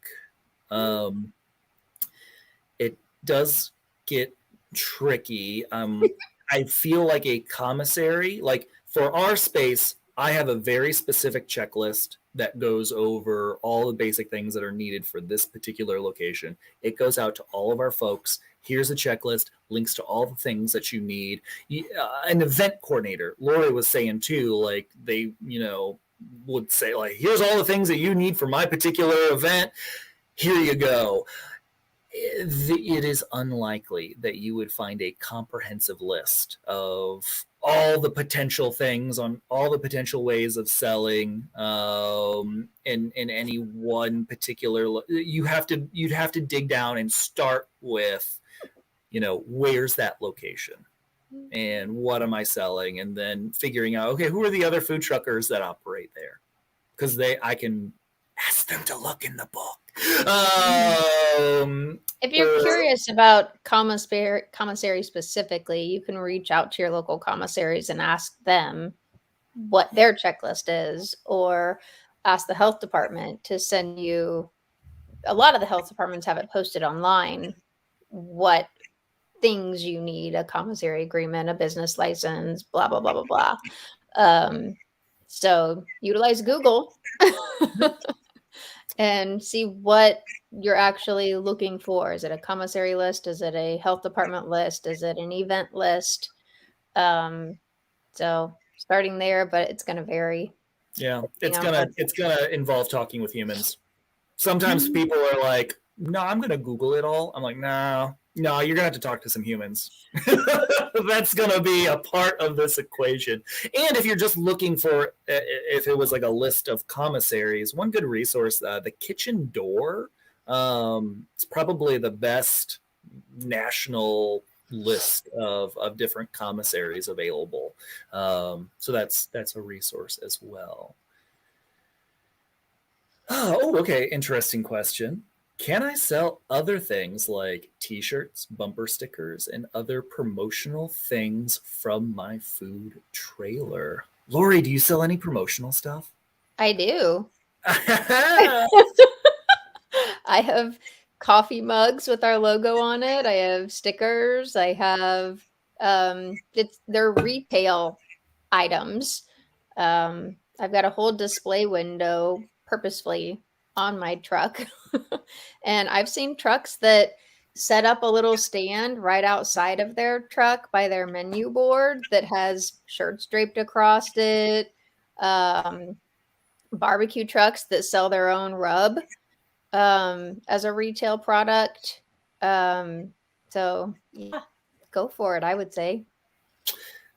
It does get tricky. I feel like a commissary, like for our space, I have a very specific checklist that goes over all the basic things that are needed for this particular location. It goes out to all of our folks. Here's a checklist, links to all the things that you need. An event coordinator, Laurie was saying too, like they, would say like, here's all the things that you need for my particular event. Here you go. It is unlikely that you would find a comprehensive list of all the potential things on all the potential ways of selling in any one particular. You'd have to dig down and start with, where's that location and what am I selling, and then figuring out, okay, who are the other food truckers that operate there, because I can ask them to look in the book. If you're curious about commissary specifically, you can reach out to your local commissaries and ask them what their checklist is, or ask the health department to send you. A lot of the health departments have it posted online, what things you need: a commissary agreement, a business license, blah, blah, blah, blah, blah. So utilize Google and see what you're actually looking for. Is it a commissary list? Is it a health department list? Is it an event list? So starting there, but it's going to vary. Yeah, it's gonna involve talking with humans. Sometimes people are like, no, I'm going to Google it all. I'm like, no, you're going to have to talk to some humans. That's going to be a part of this equation. And if you're just looking for, if it was like a list of commissaries, one good resource, the Kitchen Door, it's probably the best national list of different commissaries available. So that's a resource as well. Oh, okay. Interesting question. Can I sell other things like t-shirts, bumper stickers, and other promotional things from my food trailer? Laurie, do you sell any promotional stuff? I do. I have coffee mugs with our logo on it. I have stickers. I have they're retail items. I've got a whole display window purposefully on my truck. And I've seen trucks that set up a little stand right outside of their truck by their menu board that has shirts draped across it. Barbecue trucks that sell their own rub as a retail product. So yeah, go for it, I would say.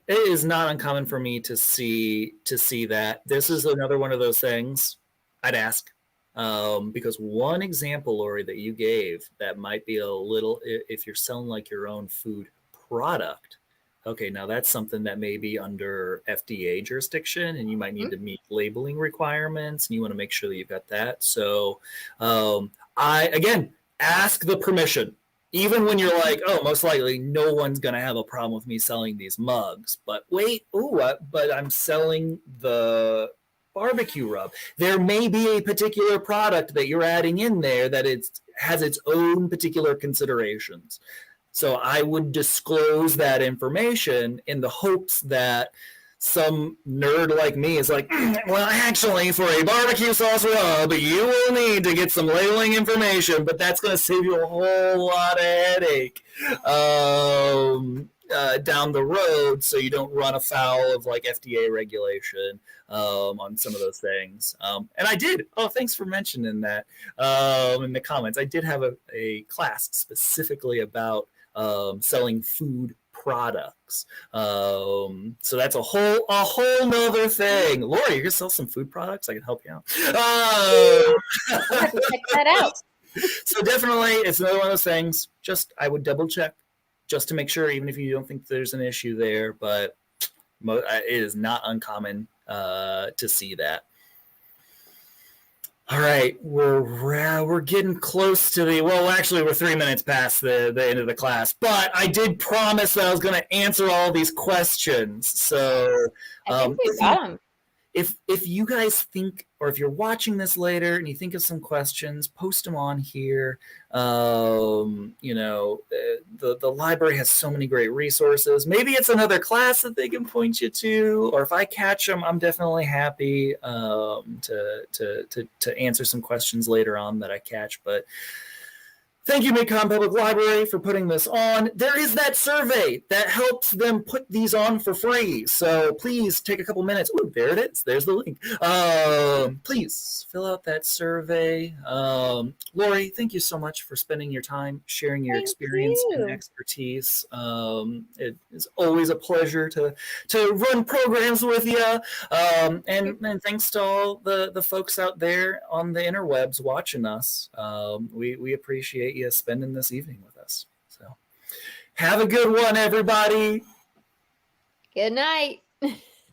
It is not uncommon for me to see that. This is another one of those things I'd ask. Because one example, Laurie, that you gave that might be a little, if you're selling like your own food product, okay, now that's something that may be under FDA jurisdiction, and you might need to meet labeling requirements, and you want to make sure that you've got that. So again, ask the permission. Even when you're like, oh, most likely no one's going to have a problem with me selling these mugs. But wait, but I'm selling the barbecue rub. There may be a particular product that you're adding in there that has its own particular considerations. So I would disclose that information in the hopes that some nerd like me is like, well, actually, for a barbecue sauce rub, you will need to get some labeling information, but that's going to save you a whole lot of headache. down the road, so you don't run afoul of like FDA regulation on some of those things. And I did. Oh, thanks for mentioning that in the comments. I did have a class specifically about selling food products. So that's a whole nother thing. Laura, you're gonna sell some food products? I can help you out. I'll have to check that out. So definitely, it's another one of those things. Just I would double check just to make sure, even if you don't think there's an issue there. But it is not uncommon to see that. All right, we're getting close to actually we're 3 minutes past the end of the class, but I did promise that I was going to answer all these questions. So I think we got them. if you guys think, or if you're watching this later and you think of some questions, post them on here. The library has so many great resources. Maybe it's another class that they can point you to, or if I catch them, I'm definitely happy to answer some questions later on that I catch. But thank you, Mid-Con Public Library, for putting this on. There is that survey that helps them put these on for free. So please take a couple minutes. Oh, there it is. There's the link. Please fill out that survey. Laurie, thank you so much for spending your time sharing your experience and expertise. It is always a pleasure to run programs with you. And thanks to all the folks out there on the interwebs watching us. We appreciate you spending this evening with us. So have a good one, everybody. Good night.